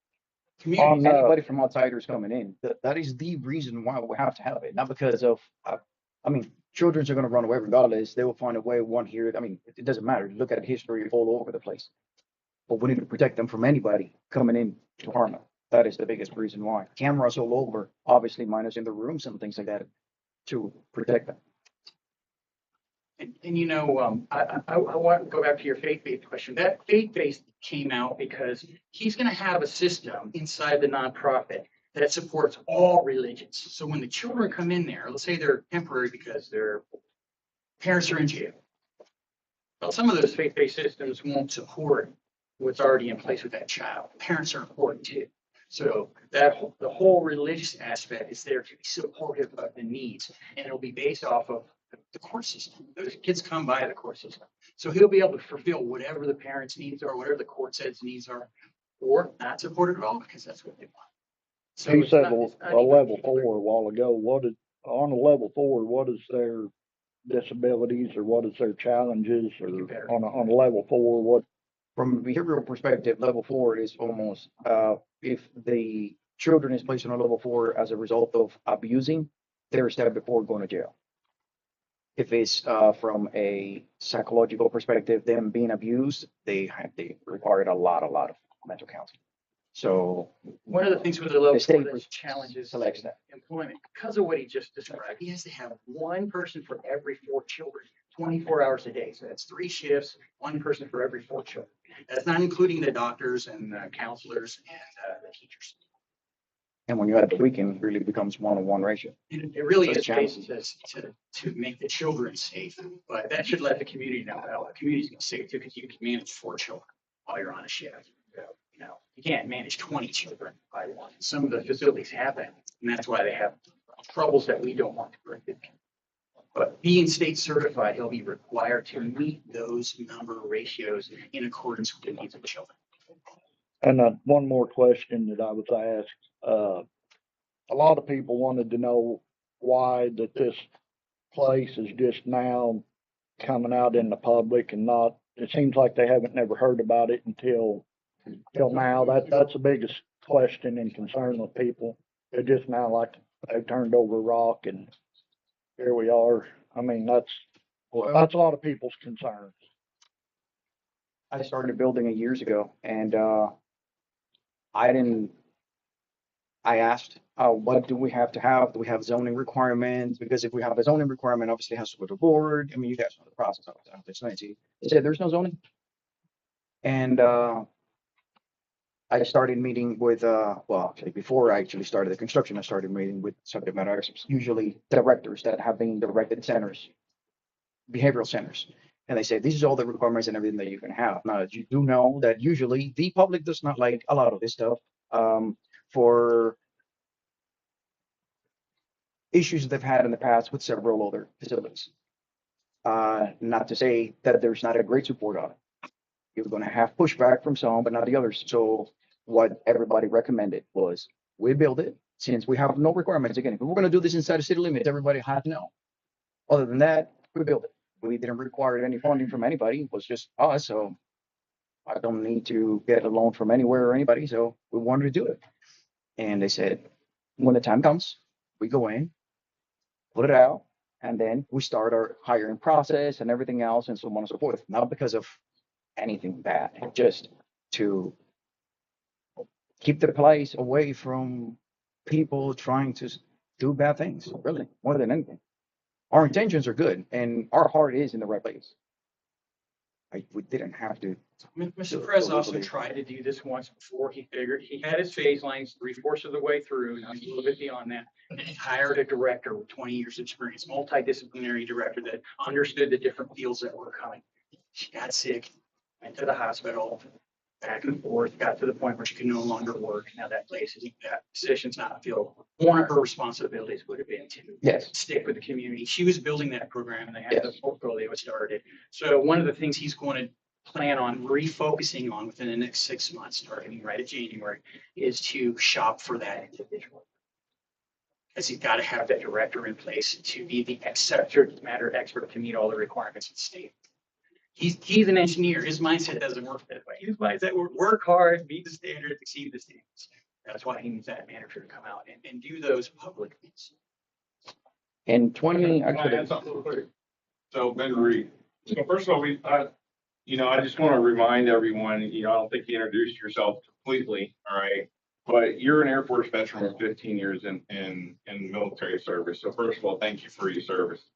Speaker 8: Community.
Speaker 7: Anybody from outsiders coming in, that is the reason why we have to have it. Not because of, I mean, children are going to run away regardless. They will find a way, one here. I mean, it doesn't matter. Look at history all over the place. But we need to protect them from anybody coming in to harm them. That is the biggest reason why. Cameras all over, obviously minus in the rooms and things like that, to protect them.
Speaker 8: And you know, I want to go back to your faith-based question. That faith-based came out because he's going to have a system inside the nonprofit that supports all religions. So when the children come in there, let's say they're temporary because their parents are in jail. Well, some of those faith-based systems won't support what's already in place with that child. Parents are important too. So the whole religious aspect is there to be supportive of the needs, and it'll be based off of the court system. Those kids come by the court system. So he'll be able to fulfill whatever the parents' needs are, whatever the court says needs are, or not support it at all because that's what they want. So
Speaker 4: You
Speaker 8: it's
Speaker 4: said
Speaker 8: not
Speaker 4: a level 4 a while ago. On a level 4, what is their disabilities, or what is their challenges, or on a level 4, what?
Speaker 7: From a behavioral perspective, level 4 is almost, if the children is placed on a level 4 as a result of abusing, they're a step before going to jail. If it's from a psychological perspective, them being abused, they required a lot of mental counseling. So
Speaker 8: One of the things with the level
Speaker 7: The state
Speaker 8: four that challenges
Speaker 7: selects that.
Speaker 8: employment, because of what he just described, he has to have one person for every 4 children, 24 hours a day. So that's 3 shifts, one person for every 4 children. That's not including the doctors and counselors and the teachers.
Speaker 7: And when you add the weekend, it really becomes 1-to-1 ratio.
Speaker 8: And it really
Speaker 7: So
Speaker 8: is
Speaker 7: it's
Speaker 8: based to make the children safe, but that should let the community know how the community's gonna safe too, because you can manage 4 children while you're on a shift. You know, you can't manage 20 children by one. Some of the facilities have that, and that's why they have troubles that we don't want to bring in. But being state certified, he'll be required to meet those number ratios in accordance with the needs of the children.
Speaker 4: And one more question that I was asked, a lot of people wanted to know why that this place is just now coming out in the public and not, it seems like they haven't never heard about it until now. That's the biggest question and concern with people. They're just now like they've turned over a rock and here we are. I mean, that's a lot of people's concerns.
Speaker 7: I started building it years ago, and I asked, what do we have to have? Do we have zoning requirements? Because if we have a zoning requirement, obviously it has to go to the board. I mean, you guys know the process. I don't have to explain it to you. They said there's no zoning. And I started meeting with, well, actually, before I actually started the construction, I started meeting with subject matter experts, usually directors that have been directed centers, behavioral centers. And they say, these is all the requirements and everything that you can have. Now, you do know that usually the public does not like a lot of this stuff for issues they've had in the past with several other facilities. Not to say that there's not a great support on it. You're going to have pushback from some, but not the others. So what everybody recommended was we build it since we have no requirements. Again, if we're going to do this inside the city limits, everybody had to know. Other than that, we build it. We didn't require any funding from anybody. It was just us. So I don't need to get a loan from anywhere or anybody. So we wanted to do it. And they said, when the time comes, we go in, put it out, and then we start our hiring process and everything else and so on and so forth. Not because of anything bad, just to keep the place away from people trying to do bad things, really, more than anything. Our intentions are good and our heart is in the right place. We didn't have to.
Speaker 8: Mr. Perez also tried to do this once before. He figured he had his phase lines 3/4 of the way through, now he's a little bit beyond that. And he hired a director with 20 years of experience, multidisciplinary director that understood the different fields that were coming. She got sick, went to the hospital, back and forth, got to the point where she could no longer work. Now that that position's not filled. One of her responsibilities would have been to stick with the community. She was building that program and they had the portfolio started. So one of the things he's going to plan on refocusing on within the next 6 months, starting right at January, is to shop for that individual. Because he's got to have that director in place to be the subject matter expert to meet all the requirements of the state. He's an engineer. His mindset doesn't work that way. His mindset work hard, meet the standards, exceed the standards. That's why he needs that manager to come out and do those public things.
Speaker 7: In 20,
Speaker 9: Can I add something real quick? So Ben Reed. So first of all, I just want to remind everyone, I don't think you introduced yourself completely, all right? But you're an Air Force veteran with 15 years in military service. So first of all, thank you for your service.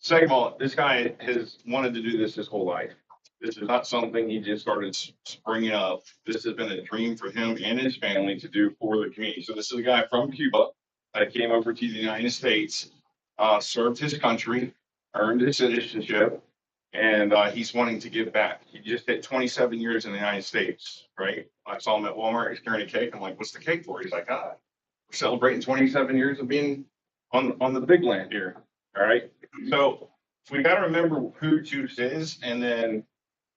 Speaker 9: Second of all, this guy has wanted to do this his whole life. This is not something he just started springing up. This has been a dream for him and his family to do for the community. So this is a guy from Cuba that came over to the United States, served his country, earned his citizenship, and he's wanting to give back. He just hit 27 years in the United States, right? I saw him at Walmart. He's carrying a cake. I'm like, what's the cake for? He's like, we're celebrating 27 years of being on the big land here. All right. So we got to remember who Juice is, and then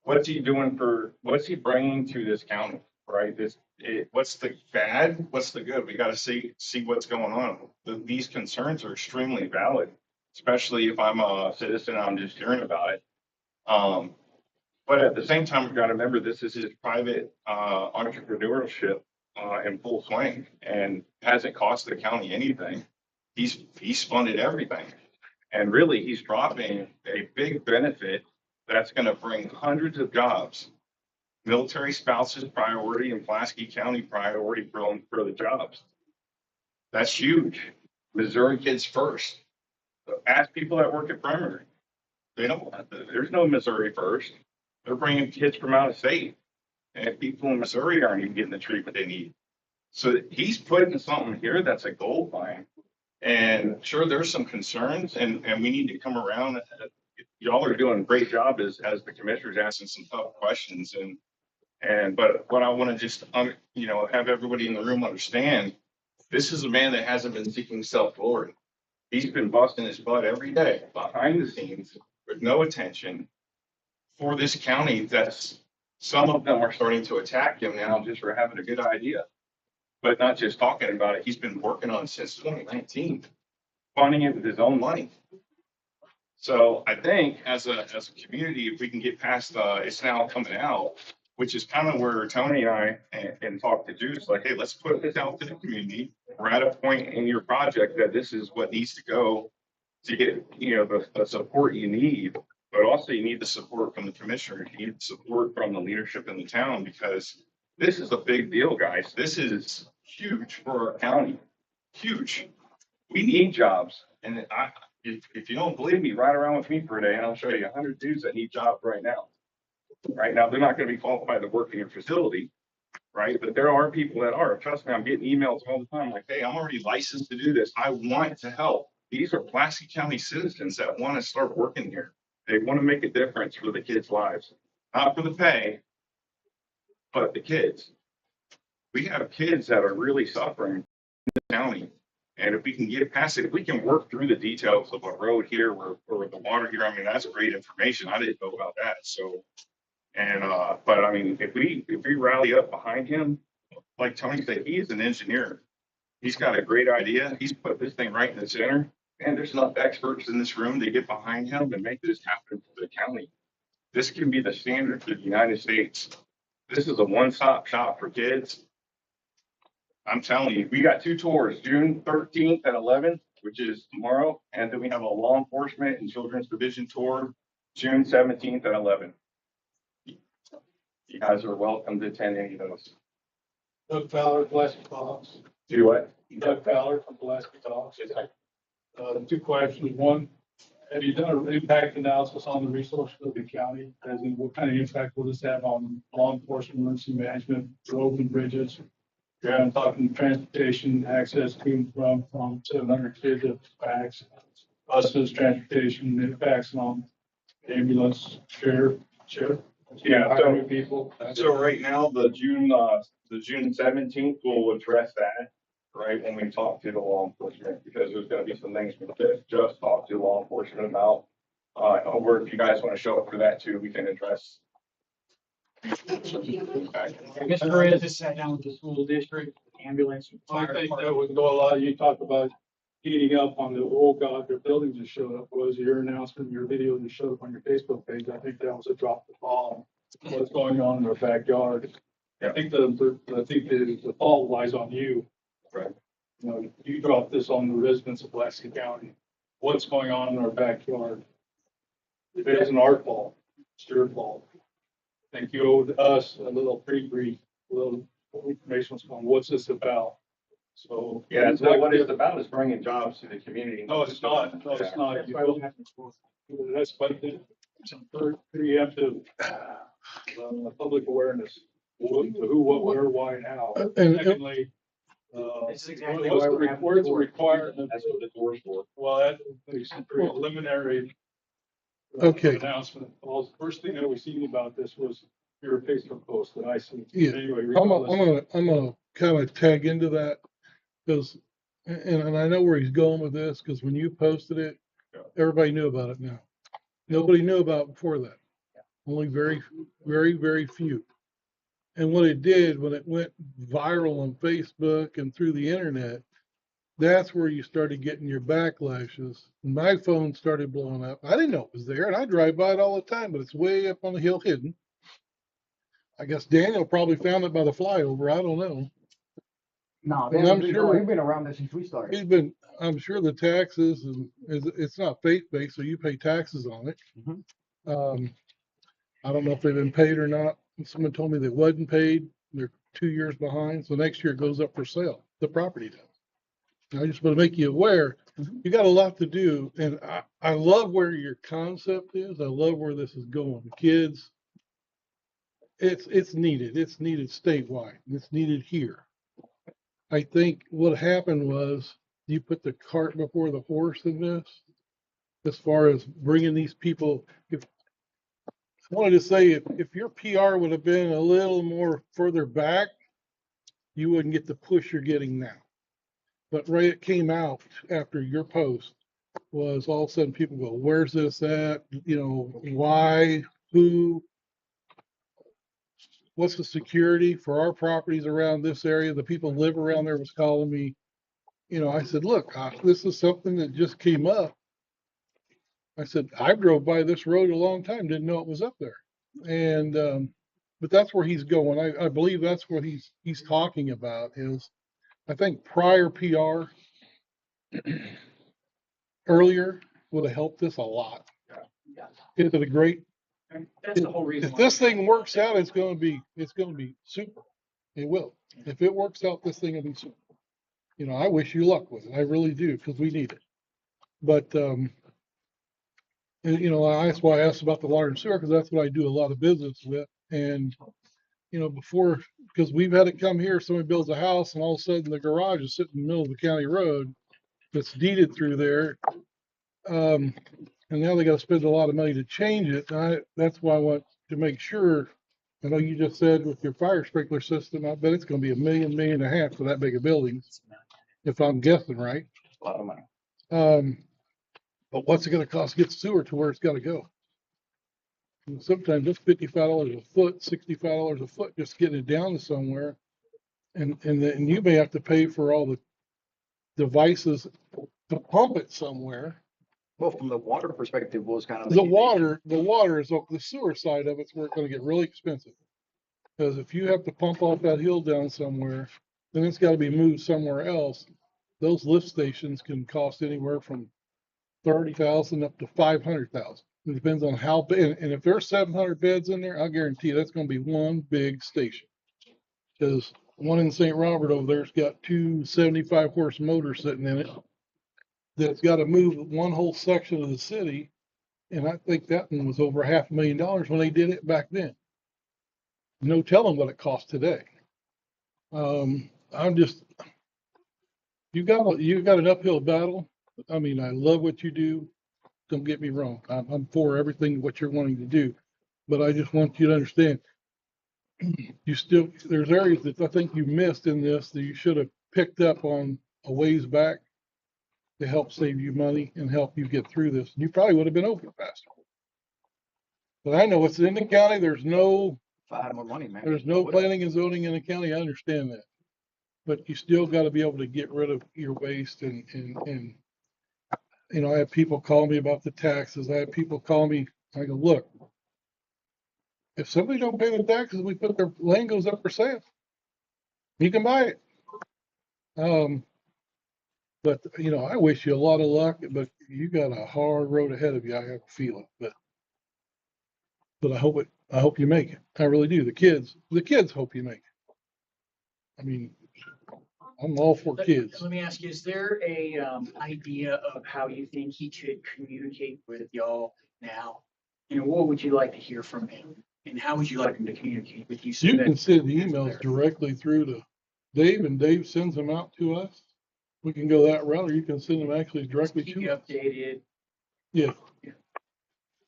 Speaker 9: what's he bringing to this county, right? What's the bad? What's the good? We got to see what's going on. These concerns are extremely valid. especially if I'm a citizen, I'm just hearing about it. But at the same time, we've got to remember this is his private entrepreneurship in full swing and hasn't cost the county anything. He's funded everything. And really, he's dropping a big benefit that's going to bring hundreds of jobs. Military spouses priority and Pulaski County priority for the jobs. That's huge. Missouri kids first. Ask people that work at Primary. They don't. There's no Missouri first. They're bringing kids from out of state, and people in Missouri aren't even getting the treatment they need. So he's putting something here that's a gold mine. And sure, there's some concerns, and we need to come around. Y'all are doing a great job as the commissioners asking some tough questions, but what I want to just have everybody in the room understand, this is a man that hasn't been seeking self-glory. He's been busting his butt every day behind the scenes with no attention for this county. That's some of them are starting to attack him now just for having a good idea, but not just talking about it. He's been working on it since 2019, funding it with his own money. So I think as a community, if we can get past it's now coming out, which is kind of where Tony and I and talk to Juice, like, hey, let's put this out to the community. We're at a point in your project that this is what needs to go to get the support you need, but also you need the support from the commissioner. You need support from the leadership in the town, because this is a big deal, guys. This is huge for our county. Huge. We need jobs, and if you don't believe me, ride around with me for a day and I'll show you 100 dudes that need jobs right now. Right now, they're not going to be qualified to work in your facility, right? But there are people that are. Trust me, I'm getting emails all the time like, hey, I'm already licensed to do this. I want to help. These are Pulaski County citizens that want to start working here. They want to make a difference for the kids' lives, not for the pay, but the kids. We have kids that are really suffering in the county. And if we can get past it, if we can work through the details of a road here or the water here, I mean, that's great information. I didn't know about that. So, but I mean, if we rally up behind him, like Tony said, he is an engineer. He's got a great idea. He's put this thing right in the center. And there's enough experts in this room to get behind him and make this happen for the county. This can be the standard for the United States. This is a one-stop shop for kids. I'm telling you, we got 2 tours, June 13th at 11, which is tomorrow. And then we have a law enforcement and children's division tour, June 17th at 11. You guys are welcome to attend any of those.
Speaker 1: Doug Fowler, Pulaski Talks.
Speaker 9: Do what?
Speaker 1: Doug Fowler from Pulaski Talks. 2 questions. One, have you done an impact analysis on the resources of the county? As in, what kind of impact will this have on law enforcement, emergency management, roads and bridges? Yeah, I'm talking transportation, access to and from 700 kids of packs, buses, transportation, impacts on ambulance, sheriff.
Speaker 9: Yeah, so
Speaker 1: people.
Speaker 9: So right now, the June 17th, we'll address that, right, when we talk to the law enforcement, because there's gonna be some things we just talk to law enforcement about. Or if you guys wanna show up for that too, we can address.
Speaker 8: Mr. Perez has sat down with the school district, ambulance.
Speaker 1: I think that would go a lot. You talk about heating up on the, oh God, their building just showed up. Was your announcement, your video just showed up on your Facebook page? I think that was a drop the ball. What's going on in their backyard? I think the fault lies on you.
Speaker 9: Right.
Speaker 1: You know, you dropped this on the residents of Pulaski County. What's going on in our backyard? If it isn't our fault, it's your fault. I think you owed us a little pre-brief, a little information on what's this about. So
Speaker 9: Yeah, so what it's about is bringing jobs to the community.
Speaker 1: no, it's not. No, it's not. That's but it's a preemptive public awareness. Who, what, where, why, and how.
Speaker 10: And-
Speaker 1: Secondly,
Speaker 8: This is exactly
Speaker 1: what's
Speaker 8: why
Speaker 1: the
Speaker 8: we're having
Speaker 1: where's the
Speaker 8: the
Speaker 1: requirement?
Speaker 9: That's what the door's for.
Speaker 1: Well, that is a preliminary
Speaker 10: Okay.
Speaker 1: announcement. Well, the first thing that we seen about this was your Facebook post that I see.
Speaker 10: Yeah.
Speaker 1: Anyway,
Speaker 10: I'm
Speaker 1: regardless.
Speaker 10: gonna kind of tag into that because, and I know where he's going with this, because when you posted it,
Speaker 9: Yeah.
Speaker 10: everybody knew about it now. Nobody knew about it before that. Only very, very few. And what it did when it went viral on Facebook and through the internet, that's where you started getting your backlashes. My phone started blowing up. I didn't know it was there, and I drive by it all the time, but it's way up on the hill hidden. I guess Daniel probably found it by the flyover. I don't know.
Speaker 7: No,
Speaker 10: And I'm
Speaker 7: he's
Speaker 10: sure
Speaker 7: been around there since we started.
Speaker 10: he's been, I'm sure the taxes and it's not faith-based, so you pay taxes on it.
Speaker 7: Mhm.
Speaker 10: Um, I don't know if they've been paid or not. Someone told me they wasn't paid. They're 2 years behind. So next year it goes up for sale. The property does. I just want to make you aware, you got a lot to do. And I love where your concept is. I love where this is going. The kids, it's needed. It's needed statewide. It's needed here. I think what happened was you put the cart before the horse in this, as far as bringing these people. If I wanted to say, if your PR would have been a little more further back, you wouldn't get the push you're getting now. But right, it came out after your post was all of a sudden people go, where's this at? You know, why, who, what's the security for our properties around this area? The people live around there was calling me. You know, I said, look, this is something that just came up. I said, I drove by this road a long time, didn't know it was up there. And, but that's where he's going. I believe that's what he's talking about is, I think prior PR earlier would have helped us a lot. It's a great,
Speaker 8: And that's the whole reason.
Speaker 10: if
Speaker 8: why
Speaker 10: this thing works out, it's gonna be super. It will. If it works out, this thing will be super. You know, I wish you luck with it. I really do, because we need it. But, and, you know, that's why I asked about the water and sewer, because that's what I do a lot of business with. And, you know, before, because we've had it come here, somebody builds a house and all of a sudden the garage is sitting in the middle of the county road that's deeded through there. And now they got to spend a lot of money to change it. And that's why I want to make sure. I know you just said with your fire sprinkler system, I bet it's going to be $1.5 million for that big a building, if I'm guessing right.
Speaker 7: A lot of money.
Speaker 10: But what's it going to cost to get the sewer to where it's got to go? And sometimes it's $55 a foot, $65 a foot, just getting it down to somewhere. And then you may have to pay for all the devices to pump it somewhere.
Speaker 7: Well, from the water perspective was kind of
Speaker 10: The water is the sewer side of it's where it's going to get really expensive. Because if you have to pump off that hill down somewhere, then it's got to be moved somewhere else. Those lift stations can cost anywhere from 30,000 up to 500,000. It depends on how big. And if there's 700 beds in there, I guarantee you that's going to be one big station. Because one in St. Robert over there's got two 75 horse motors sitting in it that's got to move one whole section of the city. And I think that one was over $500,000 when they did it back then. No telling what it costs today. I'm just, you got an uphill battle. I mean, I love what you do. Don't get me wrong. I'm for everything what you're wanting to do, but I just want you to understand. There's areas that I think you missed in this that you should have picked up on a ways back to help save you money and help you get through this. You probably would have been over faster. But I know it's in the county.
Speaker 7: if I had more money, man.
Speaker 10: There's no planning and zoning in the county. I understand that. But you still got to be able to get rid of your waste and, you know, I have people call me about the taxes. I have people call me, I go, look, if somebody don't pay the taxes, we put their land goes up for sale. You can buy it. But you know, I wish you a lot of luck, but you got a hard road ahead of you. I have a feeling, but I hope you make it. I really do. The kids hope you make it. I mean, I'm all for kids.
Speaker 8: Let me ask you, is there a idea of how you think he should communicate with y'all now? You know, what would you like to hear from him? And how would you like him to communicate with you? So
Speaker 10: You
Speaker 8: that
Speaker 10: can send
Speaker 8: it's
Speaker 10: emails
Speaker 8: clear?
Speaker 10: directly through to Dave, and Dave sends them out to us. We can go that route, or you can send them actually directly
Speaker 8: Keep you
Speaker 10: to us.
Speaker 8: updated.
Speaker 10: Yeah.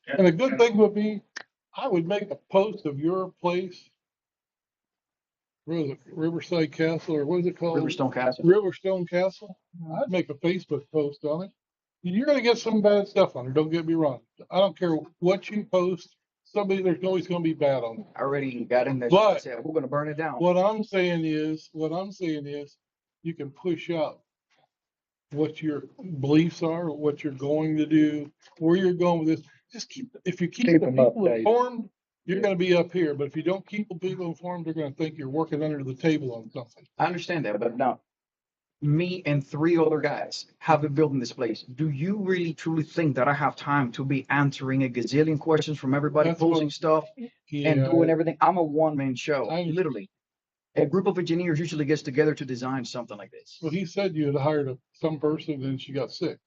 Speaker 10: And a good thing would be, I would make a post of your place. What is it, Riverside Castle, or what is it called?
Speaker 7: Riverstone Castle.
Speaker 10: Riverstone Castle. I'd make a Facebook post on it. You're gonna get some bad stuff on it, don't get me wrong. I don't care what you post, there's always gonna be bad on it.
Speaker 7: I already got in there.
Speaker 10: But-
Speaker 7: Said, we're gonna burn it down.
Speaker 10: What I'm saying is, you can push out what your beliefs are, what you're going to do, where you're going with this. Just if you keep
Speaker 4: Keep
Speaker 10: the
Speaker 4: 'em
Speaker 10: people
Speaker 4: updated.
Speaker 10: informed, you're gonna be up here. But if you don't keep the people informed, they're gonna think you're working under the table on something.
Speaker 7: I understand that, but now, me and 3 other guys have been building this place. Do you really truly think that I have time to be answering a gazillion questions from everybody,
Speaker 10: That's what
Speaker 7: posting
Speaker 10: I'm-
Speaker 7: stuff and
Speaker 10: Yeah,
Speaker 7: doing everything? I'm a one-man show,
Speaker 10: I understand.
Speaker 7: literally. A group of engineers usually gets together to design something like this.
Speaker 10: well, he said you had hired some person and she got sick.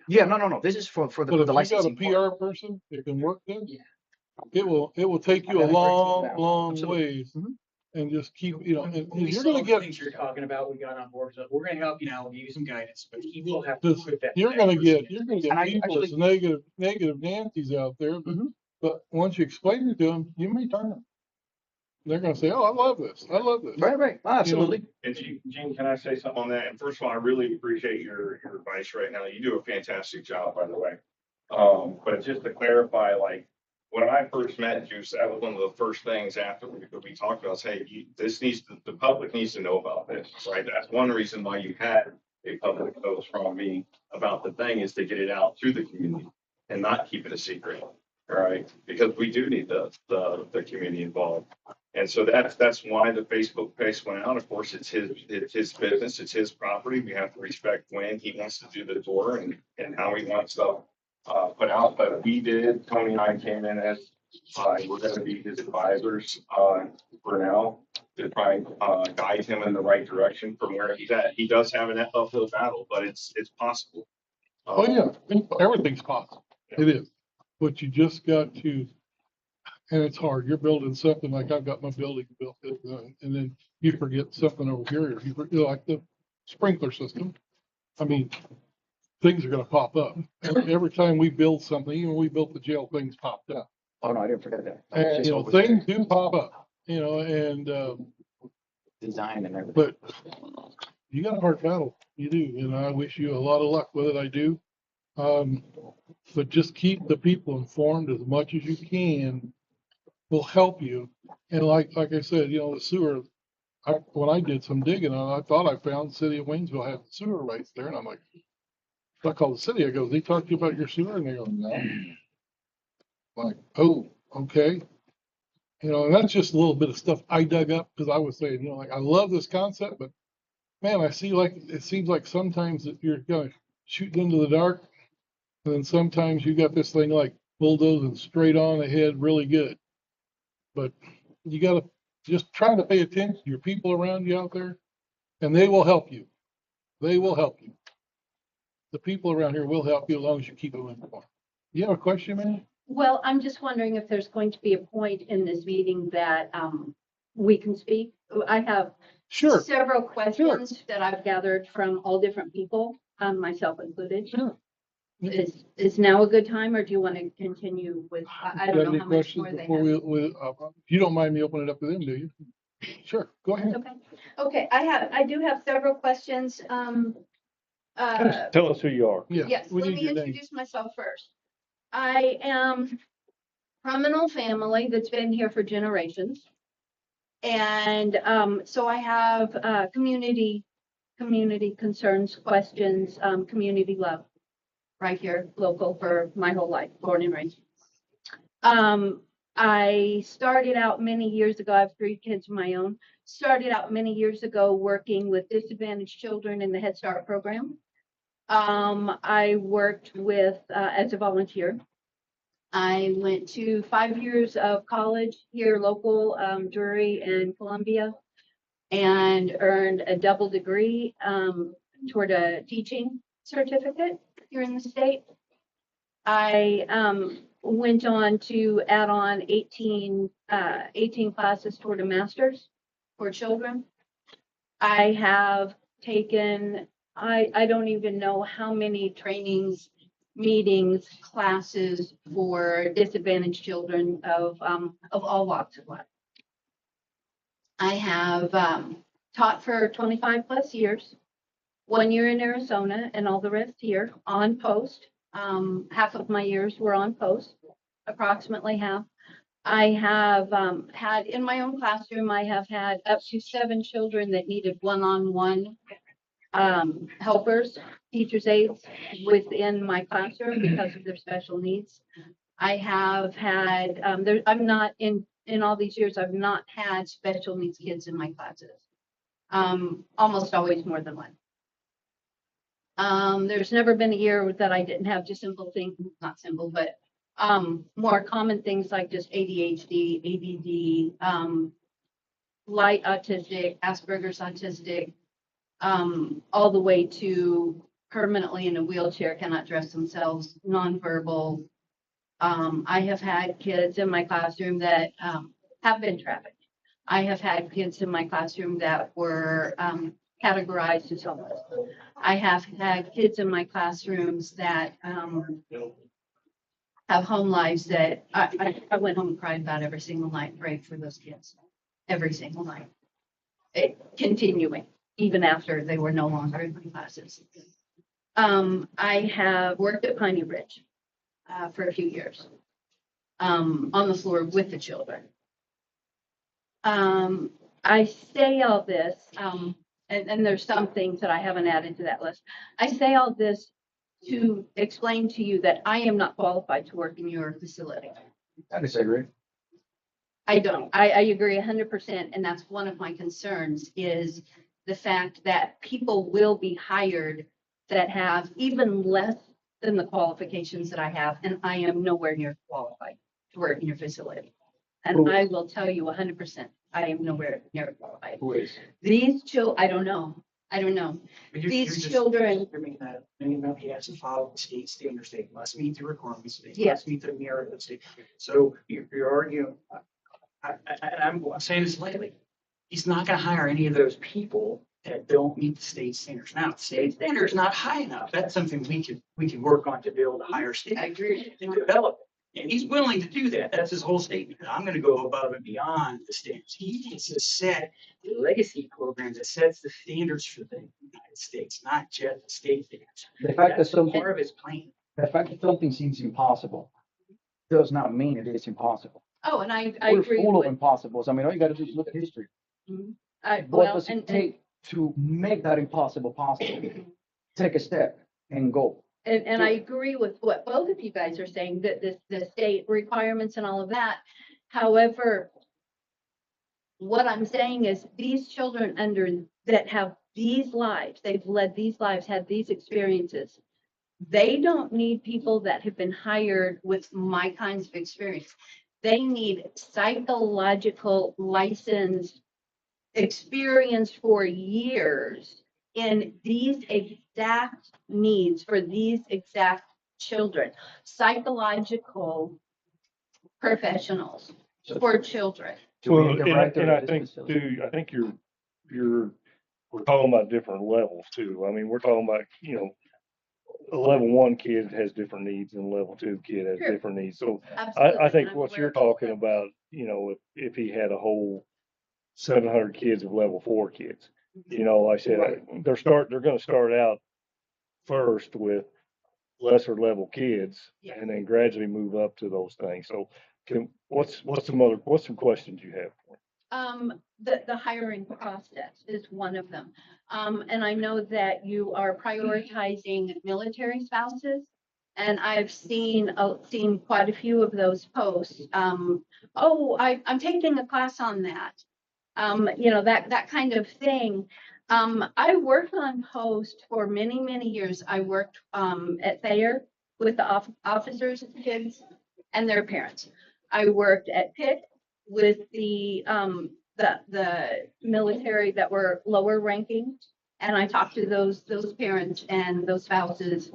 Speaker 7: Yeah, no. This is for
Speaker 10: But
Speaker 7: the
Speaker 10: if you got a
Speaker 7: licensing part.
Speaker 10: PR person that can work this,
Speaker 7: Yeah.
Speaker 10: it will take you a
Speaker 7: Okay.
Speaker 10: long
Speaker 7: Absolutely.
Speaker 10: ways
Speaker 7: Mhm.
Speaker 10: and just keep, and
Speaker 8: When we
Speaker 10: you're
Speaker 8: saw
Speaker 10: gonna
Speaker 8: the
Speaker 10: get,
Speaker 8: things you're talking about, we got on board, so we're gonna help you now, we'll give you some guidance, but he will have to
Speaker 10: this,
Speaker 8: put that.
Speaker 10: you're
Speaker 8: that
Speaker 10: gonna
Speaker 8: person
Speaker 10: get,
Speaker 8: in.
Speaker 10: you're gonna
Speaker 7: And
Speaker 10: get
Speaker 7: I
Speaker 10: people that's negative Nancy's out there.
Speaker 7: Mhm.
Speaker 10: But once you explain it to them, you may turn them. They're gonna say, oh, I love this. I love this.
Speaker 7: Right. Absolutely.
Speaker 9: And Gene, can I say something on that? And first of all, I really appreciate your advice right now. You do a fantastic job, by the way. But just to clarify, like, when I first met Juice, that was one of the first things after we talked about, hey, the public needs to know about this, right? That's one reason why you had a public post from me about the thing, is to get it out to the community and not keep it a secret, all right? Because we do need the community involved. And so that's why the Facebook post went out. Of course, it's his business, it's his property. We have to respect when he wants to do the tour and how he wants to put out. But Tony and I came in as we're going to be his advisors for now to try and guide him in the right direction from where he's at. He does have an uphill battle, but it's possible.
Speaker 10: Oh, yeah, everything's possible. It is. But you just got to, and it's hard. You're building something like I've got my building built, and then you forget something over here. You forget, like the sprinkler system. I mean, things are gonna pop up. Every time we build something, even when we built the jail, things popped up.
Speaker 7: Oh, no, I didn't forget that.
Speaker 10: And, things do pop up, and,
Speaker 7: Design and everything.
Speaker 10: but you got a hard battle. You do. And I wish you a lot of luck with it. I do. But just keep the people informed as much as you can will help you. And like I said, the sewer, when I did some digging on it, I thought I found the city of Waynesville had sewer rights there. And I'm like, I called the city. I go, they talked to you about your sewer? And they go, no. I'm like, oh, okay. And that's just a little bit of stuff I dug up because I was saying, like, I love this concept, but man, I see like, it seems like sometimes that you're kind of shooting into the dark. And then sometimes you got this thing like bulldozing straight on ahead really good. But you got to just try to pay attention to your people around you out there, and they will help you. They will help you. The people around here will help you as long as you keep them informed. You have a question, man?
Speaker 11: Well, I'm just wondering if there's going to be a point in this meeting that we can speak. I have
Speaker 10: Sure.
Speaker 11: several questions that I've gathered from all different people, myself included.
Speaker 10: Sure.
Speaker 11: Is now a good time, or do you want to continue with, I
Speaker 10: Got
Speaker 11: don't know
Speaker 10: any
Speaker 11: how much
Speaker 10: questions
Speaker 11: more they
Speaker 10: before
Speaker 11: have.
Speaker 10: if you don't mind me opening it up to them, do you? Sure, go ahead.
Speaker 11: Okay, I do have several questions.
Speaker 2: Tell us who you are.
Speaker 11: Yes,
Speaker 10: we
Speaker 11: let
Speaker 10: need
Speaker 11: me
Speaker 10: your name.
Speaker 11: introduce myself first. I am from an old family that's been here for generations. And so I have community concerns, questions, community love right here, local for my whole life, born and raised. I started out many years ago, I have 3 kids of my own, started out many years ago working with disadvantaged children in the Head Start program. I worked with, as a volunteer. I went to 5 years of college here local, Drury and Columbia, and earned a double degree toward a teaching certificate here in the state. I went on to add on 18 classes toward a master's for children. I have taken, I don't even know how many trainings, meetings, classes for disadvantaged children of all walks of life. I have taught for 25 plus years, 1 year in Arizona and all the rest here on post. Half of my years were on post, approximately half. I have had in my own classroom, I have had up to 7 children that needed one-on-one helpers, teachers' aides within my classroom because of their special needs. I have had, I'm not in all these years, I've not had special needs kids in my classes. Almost always more than one. There's never been a year that I didn't have just simple things, not simple, but more common things like just ADHD, ADD, light autistic, Asperger's autistic, all the way to permanently in a wheelchair, cannot dress themselves, nonverbal. I have had kids in my classroom that have been trafficked. I have had kids in my classroom that were categorized as homeless. I have had kids in my classrooms that have home lives that I went home and cried about every single night, prayed for those kids, every single night. Continuing, even after they were no longer in my classes. I have worked at Piney Ridge for a few years on the floor with the children. I say all this, and there's some things that I haven't added to that list. I say all this to explain to you that I am not qualified to work in your facility.
Speaker 7: I disagree.
Speaker 11: I don't. I agree 100%, and that's one of my concerns is the fact that people will be hired that have even less than the qualifications that I have, and I am nowhere near qualified to work in your facility. And I will tell you 100%, I am nowhere near qualified.
Speaker 7: Who is?
Speaker 11: These children, I don't know. These children.
Speaker 8: He has to follow the state standards. They must meet the requirements. They
Speaker 11: Yes.
Speaker 8: must meet the merit of the state. So you're arguing, I'm saying this lately, he's not going to hire any of those people that don't meet the state standards. Now, the state standard is not high enough. That's something we can work on to build a higher standard.
Speaker 11: I agree.
Speaker 8: And develop it. And he's willing to do that. That's his whole statement. I'm going to go above and beyond the standards. He needs to set the legacy program that sets the standards for the United States, not just the state standards.
Speaker 7: The fact that
Speaker 8: That's
Speaker 7: something,
Speaker 8: part of his plan.
Speaker 7: the fact that something seems impossible does not mean it is impossible.
Speaker 11: Oh, and I
Speaker 7: We're
Speaker 11: agree
Speaker 7: full of
Speaker 11: with.
Speaker 7: impossibles. I mean, all you gotta do is look at history. What
Speaker 11: Well,
Speaker 7: does it
Speaker 11: and
Speaker 7: take to make that impossible possible? Take a step and go.
Speaker 11: I agree with what both of you guys are saying, that the state requirements and all of that. However, what I'm saying is these children that have these lives, they've led these lives, had these experiences. They don't need people that have been hired with my kinds of experience. They need psychological licensed experience for years in these exact needs for these exact children, psychological professionals for children.
Speaker 7: Do we
Speaker 2: Well,
Speaker 7: need the
Speaker 2: and
Speaker 7: director
Speaker 2: and
Speaker 7: of
Speaker 2: I
Speaker 7: this
Speaker 2: think
Speaker 7: facility?
Speaker 2: too, I think we're talking about different levels too. I mean, we're talking about, a level 1 kid has different needs and a level 2 kid has
Speaker 11: Sure.
Speaker 2: different needs. So
Speaker 11: Absolutely.
Speaker 2: I think
Speaker 11: I'm
Speaker 2: what
Speaker 11: aware
Speaker 2: you're
Speaker 11: of all
Speaker 2: talking
Speaker 11: that.
Speaker 2: about, if he had a whole 700 kids of level 4 kids, like I said, they're going to start out first with lesser level kids
Speaker 11: Yeah.
Speaker 2: and then gradually move up to those things. So what's some questions you have for me?
Speaker 11: The hiring process is one of them. And I know that you are prioritizing military spouses. And I've seen quite a few of those posts. I'm taking a class on that. That kind of thing. I worked on post for many, many years. I worked at Thayer with the officers, kids, and their parents. I worked at Pitt with the military that were lower ranking, and I talked to those parents and those spouses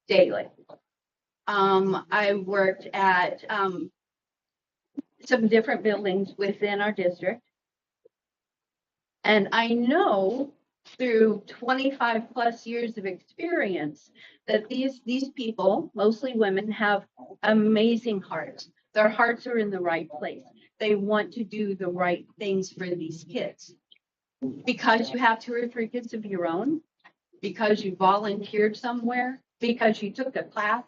Speaker 11: daily. I worked at some different buildings within our district. And I know through 25 plus years of experience that these people, mostly women, have amazing hearts. Their hearts are in the right place. They want to do the right things for these kids. Because you have 2 or 3 kids of your own, because you volunteered somewhere, because you took a class,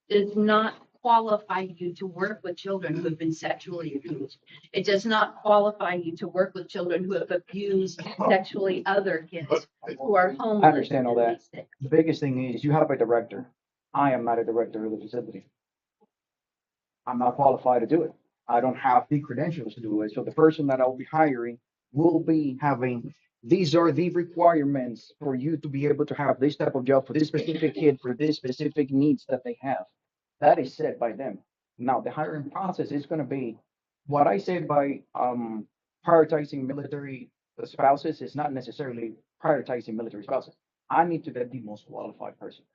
Speaker 11: does not qualify you to work with children who have been sexually abused. It does not qualify you to work with children who have abused sexually other kids who are homeless.
Speaker 7: I understand all
Speaker 11: and
Speaker 7: that.
Speaker 11: these things.
Speaker 7: The biggest thing is you have a director. I am not a director of the facility. I'm not qualified to do it. I don't have the credentials to do it. So the person that I'll be hiring will be having, these are the requirements for you to be able to have this type of job for this specific kid, for this specific needs that they have. That is set by them. Now, the hiring process is going to be what I said by prioritizing military spouses is not necessarily prioritizing military spouses. I need to get the most qualified person,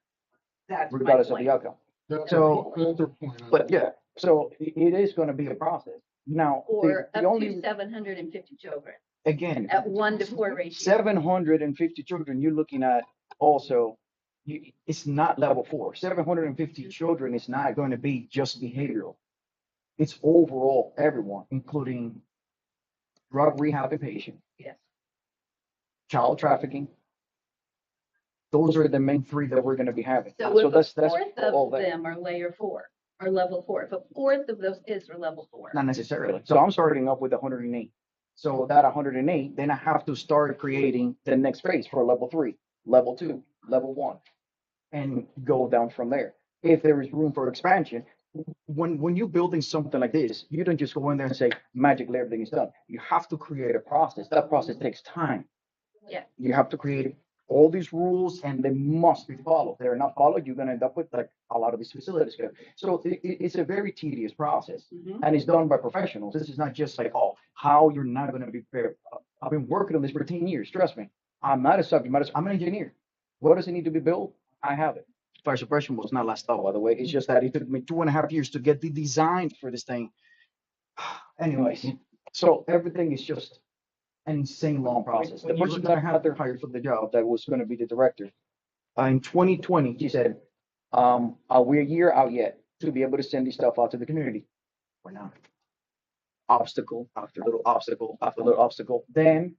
Speaker 11: That's my
Speaker 7: regardless of
Speaker 11: point.
Speaker 7: the outcome.
Speaker 10: That's
Speaker 7: So-
Speaker 10: their point.
Speaker 7: But yeah, so it is going to be a process. Now,
Speaker 11: Or
Speaker 7: the
Speaker 11: up to
Speaker 7: only,
Speaker 11: 750 children
Speaker 7: again,
Speaker 11: at 1-to-4 ratio.
Speaker 7: 750 children, you're looking at also, it's not level 4. 750 children is not going to be just behavioral. It's overall everyone, including drug rehabilitation,
Speaker 11: Yes.
Speaker 7: child trafficking. Those are the main 3 that we're going to be having.
Speaker 11: So if
Speaker 7: that's
Speaker 11: a fourth
Speaker 7: all
Speaker 11: of
Speaker 7: that.
Speaker 11: them are layer 4 or level 4, if a fourth of those kids are level 4.
Speaker 7: Not necessarily. So I'm starting up with 108. So that 108, then I have to start creating the next phase for level 3, level 2, level 1, and go down from there. If there is room for expansion, when you're building something like this, you don't just go in there and say, magically everything is done. You have to create a process. That process takes time.
Speaker 11: Yeah.
Speaker 7: You have to create all these rules and they must be followed. If they're not followed, you're going to end up with like a lot of these facilities. So it's a very tedious process
Speaker 11: Mhm.
Speaker 7: and it's done by professionals. This is not just like, oh, how you're not going to be prepared. I've been working on this for 10 years. Trust me. I'm not a subject matter. I'm an engineer. What does it need to be built? I have it. Fire suppression was not last thought, by the way. It's just that it took me 2.5 years to get the design for this thing. Anyways, so everything is just an insane long process. The person that I had there hired for the job that was going to be the director, in 2020, she said, we're a year out yet to be able to send this stuff out to the community. We're not. Obstacle after little obstacle after little obstacle. Then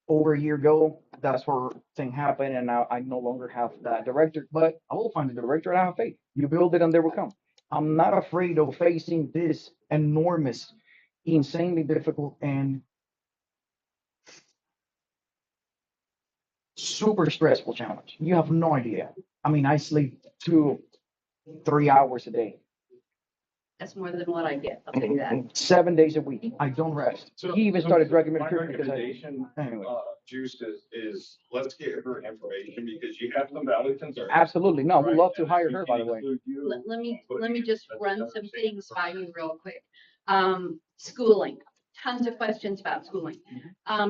Speaker 7: over a year ago, that's where thing happened, and now I no longer have that director, but I will find the director and I have faith. You build it and they will come. I'm not afraid of facing this enormous, insanely difficult and super stressful challenge. You have no idea. I mean, I sleep 2-3 hours a day,
Speaker 11: That's more than what I get. I'll tell you that.
Speaker 7: 7 days a week. I don't rest. He even started dragging me to
Speaker 9: My
Speaker 7: church because
Speaker 9: recommendation,
Speaker 7: anyway.
Speaker 9: Juice is let's get her information because you have some valid concerns.
Speaker 7: Absolutely. No, we'd
Speaker 9: right?
Speaker 7: love to
Speaker 9: And
Speaker 7: hire
Speaker 9: we
Speaker 7: her,
Speaker 9: can
Speaker 7: by the way.
Speaker 9: include you,
Speaker 11: Let me
Speaker 9: but
Speaker 11: just
Speaker 9: that's
Speaker 11: run
Speaker 9: another
Speaker 11: some
Speaker 9: thing.
Speaker 11: things by you real quick. Schooling, tons of questions about schooling.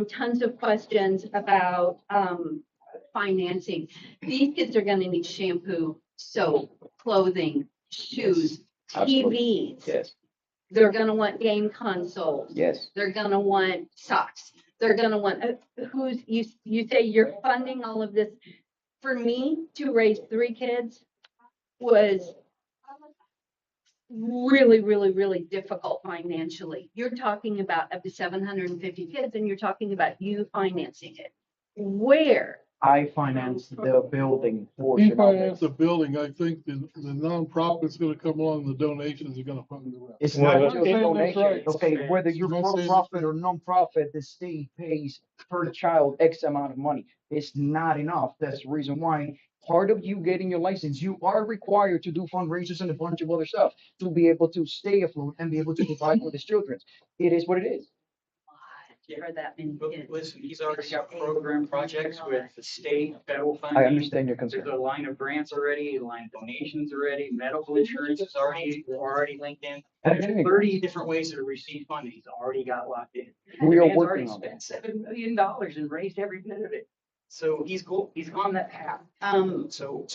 Speaker 11: Tons of questions about financing. These kids are gonna need shampoo, soap, clothing, shoes,
Speaker 7: Absolutely.
Speaker 11: TVs.
Speaker 7: Yes.
Speaker 11: They're gonna want game consoles.
Speaker 7: Yes.
Speaker 11: They're gonna want socks. They're gonna want, you say you're funding all of this. For me to raise 3 kids was really, really, really difficult financially. You're talking about up to 750 kids and you're talking about you financing it. Where?
Speaker 7: I financed the building
Speaker 10: He
Speaker 7: portion of
Speaker 10: financed the
Speaker 7: it.
Speaker 10: building. I think the nonprofit's gonna come along, the donations are gonna fund the rest.
Speaker 7: It's
Speaker 2: Well,
Speaker 7: not just
Speaker 10: I'm saying that's
Speaker 7: donation.
Speaker 10: right.
Speaker 7: Okay, whether you're
Speaker 10: I'm not
Speaker 7: for
Speaker 10: saying
Speaker 7: profit
Speaker 10: that's
Speaker 7: or non-profit, the state pays per child X amount of money. It's not enough. That's the reason why part of you getting your license, you are required to do fundraisers and a bunch of other stuff to be able to stay afloat and be able to provide for these children. It is what it is.
Speaker 11: For that many
Speaker 8: But
Speaker 11: kids.
Speaker 8: listen, he's already got program projects with the state, federal funding.
Speaker 7: I understand your
Speaker 8: There's
Speaker 7: concern.
Speaker 8: a line of grants already, a line of donations already, medical insurance is already linked in.
Speaker 7: And
Speaker 8: There's 30 different ways to receive funding. He's already got locked in.
Speaker 7: We
Speaker 8: The
Speaker 7: are
Speaker 8: man's already
Speaker 7: working on that.
Speaker 8: spent $7 million and raised every bit of it. So he's on that path. So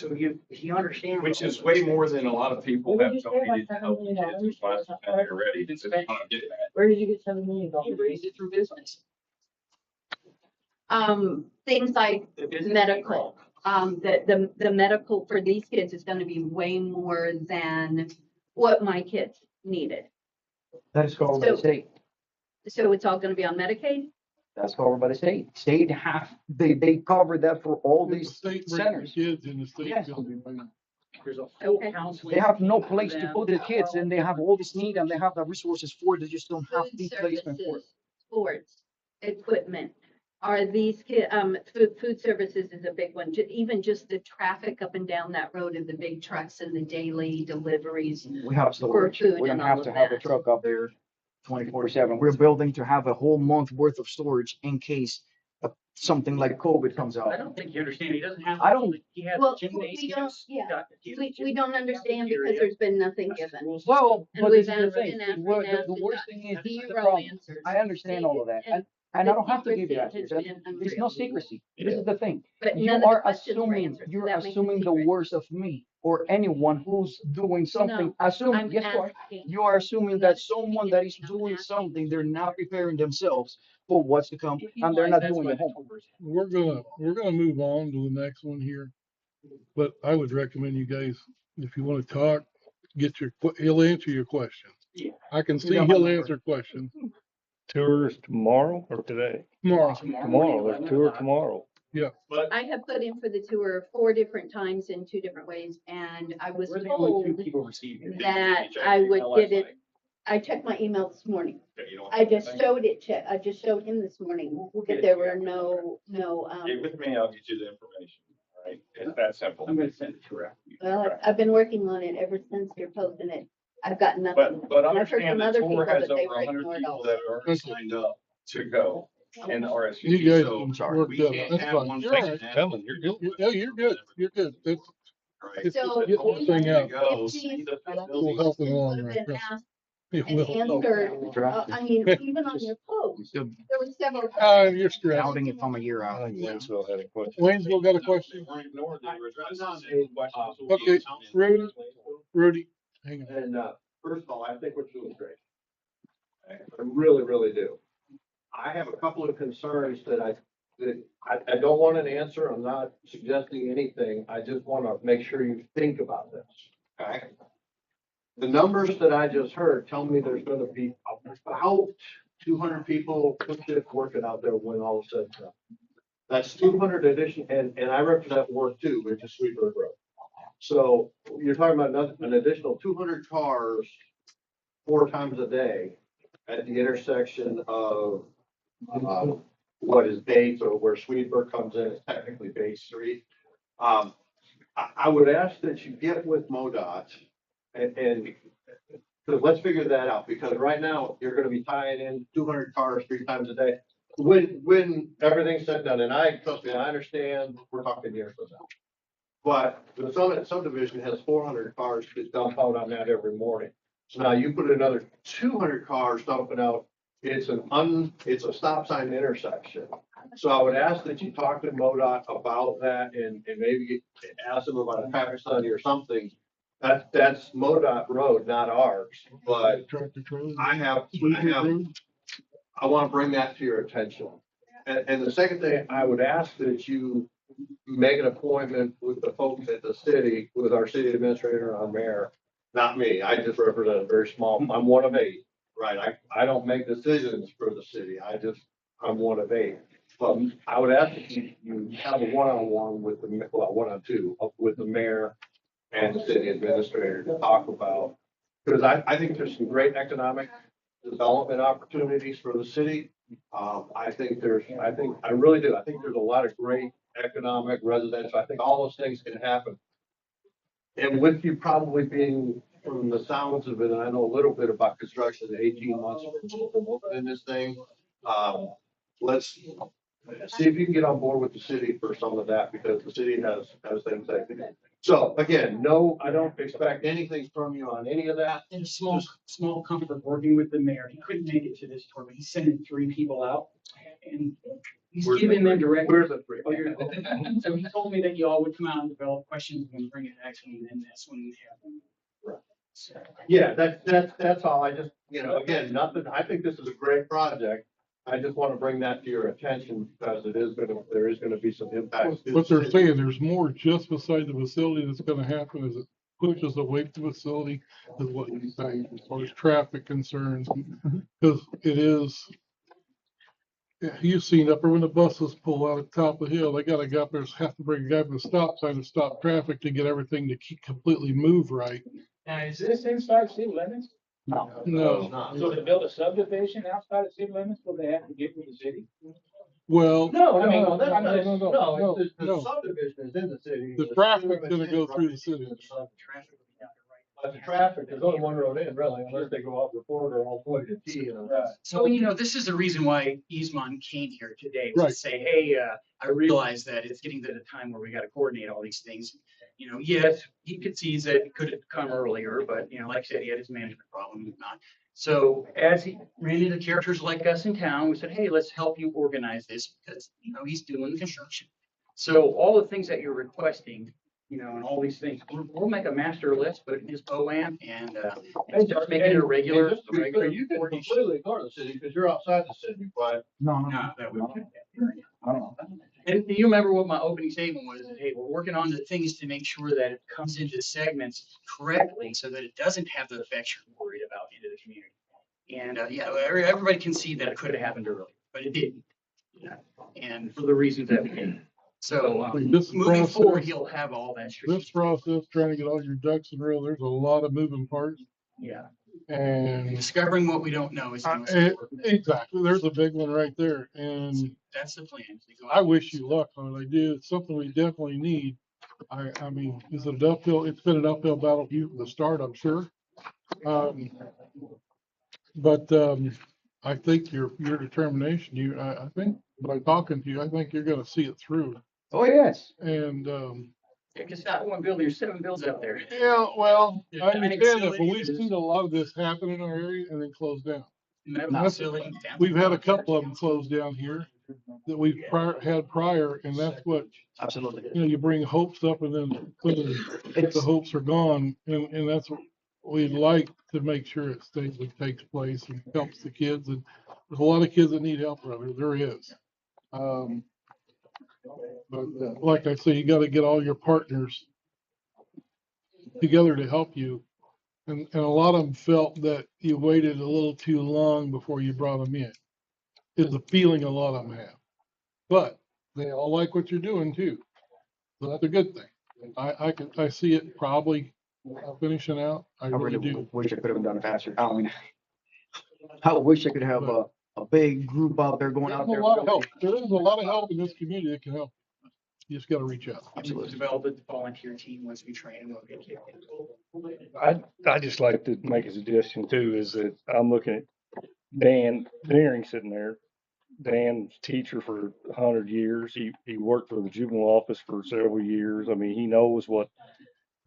Speaker 8: he understands.
Speaker 9: Which is way more than a lot of people have donated to help the kids this last time already. That's what I'm getting at.
Speaker 11: Where did you get $7 million?
Speaker 8: He raised it through business.
Speaker 11: Things like
Speaker 8: The business
Speaker 11: medical, the medical for these kids is gonna be way more than what my kids needed.
Speaker 7: That is covered by the
Speaker 11: So-
Speaker 7: state.
Speaker 11: So it's all gonna be on Medicaid?
Speaker 7: That's covered by the state. State they cover that for all
Speaker 10: If the
Speaker 7: these
Speaker 10: state brings
Speaker 7: centers.
Speaker 10: the kids in, the state's
Speaker 7: Yes.
Speaker 10: gonna be paying.
Speaker 8: There's a whole
Speaker 11: Okay.
Speaker 8: counseling.
Speaker 7: They have no
Speaker 8: for
Speaker 7: place to
Speaker 8: them.
Speaker 7: put their kids, and they have all this need, and they have the resources for it. They just don't have
Speaker 11: Food
Speaker 7: the placement for it.
Speaker 11: services, sports, equipment. Are these food services is a big one. Even just the traffic up and down that road of the big trucks and the daily deliveries.
Speaker 7: We have storage.
Speaker 11: food
Speaker 7: We don't
Speaker 11: and all
Speaker 7: have
Speaker 11: of
Speaker 7: to have a
Speaker 11: that.
Speaker 7: truck up there 24/7. We're building to have a whole month worth of storage in case something like COVID comes
Speaker 8: I
Speaker 7: out.
Speaker 8: don't think you understand. He doesn't have.
Speaker 7: I don't-
Speaker 8: He has
Speaker 11: Well,
Speaker 8: a gymnasium.
Speaker 11: we don't, yeah,
Speaker 8: He has a
Speaker 11: we
Speaker 8: gym-
Speaker 11: don't understand because
Speaker 8: cafeteria.
Speaker 11: there's been nothing given.
Speaker 7: Well,
Speaker 11: And
Speaker 7: but
Speaker 11: we've
Speaker 7: this is the
Speaker 11: asked
Speaker 7: thing.
Speaker 11: and asked
Speaker 7: Well,
Speaker 11: and
Speaker 7: the
Speaker 11: asked and
Speaker 7: worst
Speaker 11: got
Speaker 7: thing is, this is the
Speaker 11: zero
Speaker 7: problem.
Speaker 11: answers.
Speaker 7: I understand all of that, and I
Speaker 11: the
Speaker 7: don't have to give you
Speaker 11: secrecy
Speaker 7: answers.
Speaker 11: has been
Speaker 7: There's no
Speaker 11: unreal.
Speaker 7: secrecy. This is the thing.
Speaker 11: But
Speaker 7: You
Speaker 11: none of the
Speaker 7: are
Speaker 11: questions were
Speaker 7: assuming,
Speaker 11: answered, so
Speaker 7: you're
Speaker 11: that makes it
Speaker 7: assuming the
Speaker 11: secret.
Speaker 7: worst of me or anyone who's doing something.
Speaker 11: No,
Speaker 7: Assuming,
Speaker 11: I'm
Speaker 7: guess what?
Speaker 11: asking.
Speaker 7: You are assuming that someone that is
Speaker 11: I'm
Speaker 7: doing
Speaker 11: asking.
Speaker 7: something, they're not preparing themselves for what's to come,
Speaker 8: He
Speaker 7: and they're
Speaker 8: lies,
Speaker 7: not
Speaker 8: that's
Speaker 7: doing
Speaker 8: why
Speaker 7: the
Speaker 8: the
Speaker 7: homework.
Speaker 8: tours-
Speaker 1: We're gonna move on to the next one here. But I would recommend you guys, if you want to talk, he'll answer your questions.
Speaker 8: Yeah.
Speaker 1: I can see
Speaker 7: got my
Speaker 1: he'll
Speaker 7: number.
Speaker 1: answer questions
Speaker 2: Tours tomorrow or today?
Speaker 1: tomorrow.
Speaker 2: Tomorrow, there's tour tomorrow.
Speaker 8: But
Speaker 11: I have put in for the tour 4 different times in 2 different ways, and I was
Speaker 8: we're the only two
Speaker 11: told
Speaker 8: people receiving.
Speaker 11: that I would get it. I checked my email this morning. I just showed him this morning that there were no,
Speaker 9: Get with me, I'll get you the information, all right? It's that simple.
Speaker 8: I'm gonna send it to her.
Speaker 11: well, I've been working on it ever since you're posting it. I've got nothing.
Speaker 9: But
Speaker 11: And I've heard
Speaker 9: understand
Speaker 11: from
Speaker 9: the
Speaker 11: other
Speaker 9: tour
Speaker 11: people
Speaker 9: has
Speaker 11: that they
Speaker 9: over
Speaker 11: were
Speaker 9: 100
Speaker 11: ignored
Speaker 9: people
Speaker 11: also.
Speaker 9: that are already signed up to go in the
Speaker 1: You
Speaker 9: RSVP,
Speaker 1: guys
Speaker 9: so
Speaker 1: can
Speaker 7: sorry,
Speaker 1: work
Speaker 9: we
Speaker 1: that out.
Speaker 9: can't
Speaker 1: That's
Speaker 9: have
Speaker 1: fine.
Speaker 9: one
Speaker 1: You're all
Speaker 9: person.
Speaker 1: right.
Speaker 2: Coming, you're good.
Speaker 1: Yeah, you're good. You're good.
Speaker 9: Right.
Speaker 1: It's
Speaker 11: So
Speaker 1: get this thing out.
Speaker 9: Go
Speaker 11: if
Speaker 9: see
Speaker 11: these
Speaker 9: the
Speaker 11: questions
Speaker 1: We'll help in the long
Speaker 11: would
Speaker 1: run.
Speaker 11: have been
Speaker 1: Trust
Speaker 11: asked
Speaker 1: me. It
Speaker 11: and
Speaker 1: will.
Speaker 11: answered, I mean, even on your post,
Speaker 7: Still
Speaker 11: there were several.
Speaker 1: You're stressed.
Speaker 7: doubting it from a year
Speaker 2: I
Speaker 7: out.
Speaker 2: think Waynesville had a question.
Speaker 1: Waynesville got a question?
Speaker 9: They weren't ignored, they were addressed.
Speaker 1: Okay, Rudy, hang on.
Speaker 12: And, first of all, I think what you're doing is great. I really, really do. I have a couple of concerns that I don't want an answer. I'm not suggesting anything. I just want to make sure you think about this. Okay? The numbers that I just heard tell me there's going to be about 200 people working out there when all is said and done. That's 200 addition, and I represent Ward 2, which is Sweet River Road. So you're talking about an additional 200 cars 4 times a day at the intersection of what is Bates, or where Sweetburg comes in, it's technically Bates Street. I would ask that you get with MoDOT and so let's figure that out, because right now you're gonna be tying in 200 cars 3 times a day. When everything's said and done, and trust me, I understand, we're talking years from now. But the Summit subdivision has 400 cars that dump out on that every morning. So now you put another 200 cars dumping out, it's a stop sign intersection. So I would ask that you talk to MoDOT about that and maybe ask them about a traffic study or something. That's MoDOT road, not ours, but I want to bring that to your attention. And the second thing, I would ask that you make an appointment with the folks at the city, with our city administrator and our mayor. Not me, I just represent a very small, I'm one of 8, right? I don't make decisions for the city, I'm one of 8. But I would ask that you have a one-on-one with one-on-two with the mayor and the city administrator to talk about. Because I think there's some great economic development opportunities for the city. I really do. I think there's a lot of great economic, residential, I think all those things can happen. And with you probably being, from the sounds of it, and I know a little bit about construction, 18 months in this thing, let's see if you can get on board with the city for some of that, because the city has things that can. So again, no, I don't expect anything from you on any of that.
Speaker 8: And small comfort working with the mayor. He couldn't make it to this tour, but he's sending 3 people out and he's giving them direct.
Speaker 12: Where's the three?
Speaker 8: Oh, you're, so he told me that y'all would come out and develop questions and bring it back to me, and then that's when we have them. So,
Speaker 12: Yeah, that's all. I just, again, nothing, I think this is a great project. I just want to bring that to your attention because there is gonna be some impacts. to
Speaker 1: But
Speaker 12: the
Speaker 1: they're
Speaker 12: city.
Speaker 1: saying there's more just beside the facility that's gonna happen as it pushes away from the facility, is what he's saying, as far as traffic concerns. Because
Speaker 10: Yeah, you've seen up there when the buses pull out at the top of the hill, they gotta go up there, have to bring a guy from the stop sign to stop traffic to get everything to keep completely move right.
Speaker 2: Now, is this inside city limits?
Speaker 7: No.
Speaker 10: No,
Speaker 2: So to build a subdivision outside of city limits, will they have to get with the city?
Speaker 10: well,
Speaker 12: No,
Speaker 2: I mean,
Speaker 12: no, no,
Speaker 10: no, no, no,
Speaker 12: no,
Speaker 10: no,
Speaker 12: the
Speaker 10: no.
Speaker 12: subdivision is in the city.
Speaker 10: The traffic's gonna go through the city.
Speaker 8: Traffic will be down
Speaker 12: But the traffic, there's only one road in really, unless they go off the border all the way to T.
Speaker 8: So, this is the reason why Eastmont came here today, was to
Speaker 10: Right.
Speaker 8: say, hey, I realize that it's getting to the time where we gotta coordinate all these things. Yes, he concedes that it could have come earlier, but, like I said, he had his management problem and whatnot. So as he ran into characters like us in town, we said, hey, let's help you organize this because, he's doing the construction. So all the things that you're requesting, and all these things, we'll make a master list, put it in his POAM and start making it a regular.
Speaker 12: And just to be clear, you can completely ignore the city because you're outside the city, but.
Speaker 8: No, that would.
Speaker 7: I don't know.
Speaker 8: And you remember what my opening statement was, that, hey, we're working on the things to make sure that it comes into segments correctly so that it doesn't have the effects you're worried about into the community. And, everybody can see that it could have happened earlier, but it didn't. And for the reasons that we did. So,
Speaker 10: This
Speaker 8: moving
Speaker 10: process-
Speaker 8: forward, he'll have all that.
Speaker 10: This
Speaker 8: strategic-
Speaker 10: process, trying to get all your ducks in a row, there's a lot of moving parts
Speaker 8: Yeah.
Speaker 10: and.
Speaker 8: Discovering what we don't know is the most
Speaker 10: Eh,
Speaker 8: important.
Speaker 10: Exactly, there's a big one right there, and
Speaker 8: That's the plan. to go
Speaker 10: I wish you luck on it, I do, it's something we definitely need. I mean, is it an uphill, it's been an uphill battle for you from the start, I'm sure. But I think your determination, I think, by talking to you, I think you're gonna see it through,
Speaker 7: Oh, yes.
Speaker 10: and,
Speaker 8: Because I want to build your 7 builds out there.
Speaker 10: yeah, well,
Speaker 8: Yeah,
Speaker 10: I understand that, but we've
Speaker 8: facilities.
Speaker 10: seen a lot of this happen in our area and then close down.
Speaker 8: Medical facility down.
Speaker 10: We've had a couple of them close down here that we've had prior, and that's what,
Speaker 7: Absolutely.
Speaker 10: you bring hopes up and then the hopes are gone, and that's what we'd like to make sure it stays and takes place and helps the kids, and there's a lot of kids that need help, brother, there is. But like I say, you gotta get all your partners together to help you. And a lot of them felt that you waited a little too long before you brought them in, is the feeling a lot of them have. But they all like what you're doing too. So that's a good thing. I see it probably finishing out. I
Speaker 7: I
Speaker 10: really
Speaker 7: really
Speaker 10: do.
Speaker 7: wish I could have done it faster. I mean, I wish I could have a big group out there going out
Speaker 10: There's a
Speaker 7: there.
Speaker 10: lot of help. There is a lot of help in this community that can help. You just gotta reach out.
Speaker 8: Absolutely. Develop a volunteer team once we train them. We'll get kicked in.
Speaker 2: I just like to make a suggestion too, is that I'm looking at Dan Deering sitting there. Dan's teacher for 100 years. He worked for the juvenile office for several years. I mean, he knows what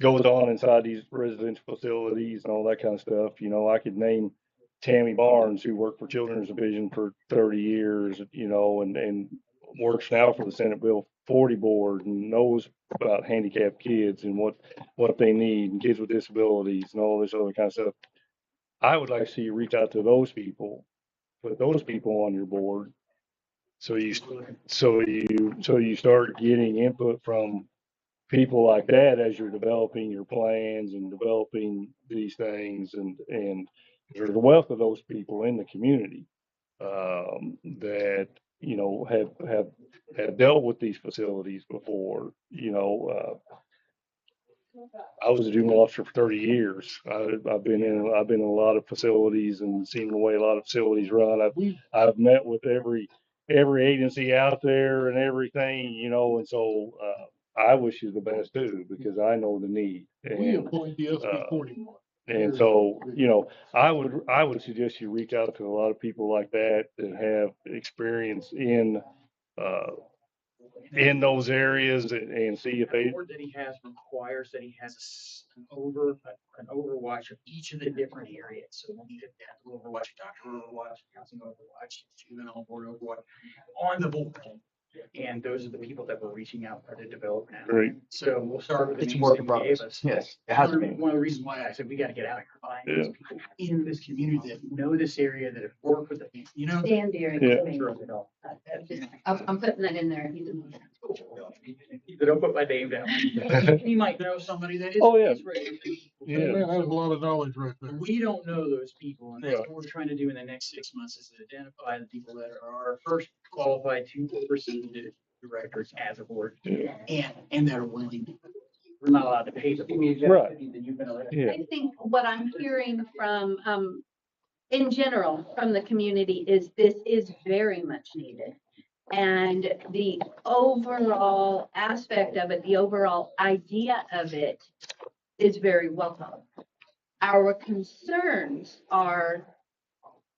Speaker 2: goes on inside these residential facilities and all that kind of stuff. I could name Tammy Barnes, who worked for Children's Division for 30 years, and works now for the Senate Bill 40 board and knows about handicapped kids and what they need and kids with disabilities and all this other kind of stuff. I would like to see you reach out to those people, put those people on your board. So you start getting input from people like that as you're developing your plans and developing these things, and there's a wealth of those people in the community that have dealt with these facilities before. I was a juvenile officer for 30 years. I've been in a lot of facilities and seen the way a lot of facilities run. I've met with every agency out there and everything, and so I wish you the best too, because I know the need.
Speaker 10: We appoint the SB 40.
Speaker 2: And so, I would suggest you reach out to a lot of people like that have experience in those areas and see if
Speaker 8: The
Speaker 2: they.
Speaker 8: board that he has requires that he has an overwatch of each of the different areas. So you have dental overwatch, doctor overwatch, housing overwatch, juvenile board overwatch on the board. And those are the people that we're reaching out for to develop now.
Speaker 2: Great.
Speaker 8: So we'll start with the
Speaker 7: It's a
Speaker 8: names
Speaker 7: work
Speaker 8: that
Speaker 7: in
Speaker 8: he gave
Speaker 7: progress.
Speaker 8: us.
Speaker 7: Yes, it has to be.
Speaker 8: One of the reasons why I said we got to get out here, find these people in this community that know this area, that have worked with it,
Speaker 11: Dan Deering.
Speaker 2: Yeah.
Speaker 11: I'm putting that in there.
Speaker 8: Don't put my name down. He might know somebody that is.
Speaker 2: Oh, yeah.
Speaker 8: is ready.
Speaker 2: Yeah.
Speaker 10: Man, I have a lot of knowledge right there.
Speaker 8: We don't know those people, and that's
Speaker 2: Right.
Speaker 8: what we're trying to do in the next 6 months is to identify the people that are our first qualified to oversee the directors as a board, and that are willing. We're not allowed to pay them.
Speaker 2: Right. Yeah.
Speaker 11: I think what I'm hearing from, in general, from the community is this is very much needed. And the overall aspect of it, the overall idea of it is very welcome. Our concerns are,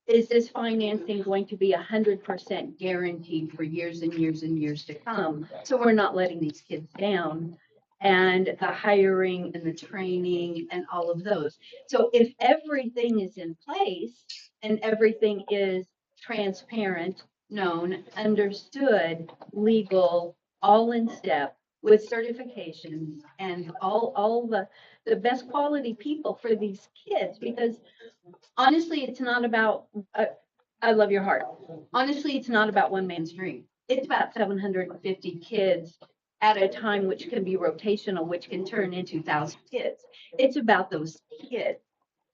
Speaker 11: is this financing going to be 100% guaranteed for years and years and years to come? So we're not letting these kids down, and the hiring and the training and all of those. So if everything is in place and everything is transparent, known, understood, legal, all in step with certifications and all the best quality people for these kids, because honestly, it's not about, I love your heart. Honestly, it's not about one man's dream. It's about 750 kids at a time, which can be rotational, which can turn into 1,000 kids. It's about those kids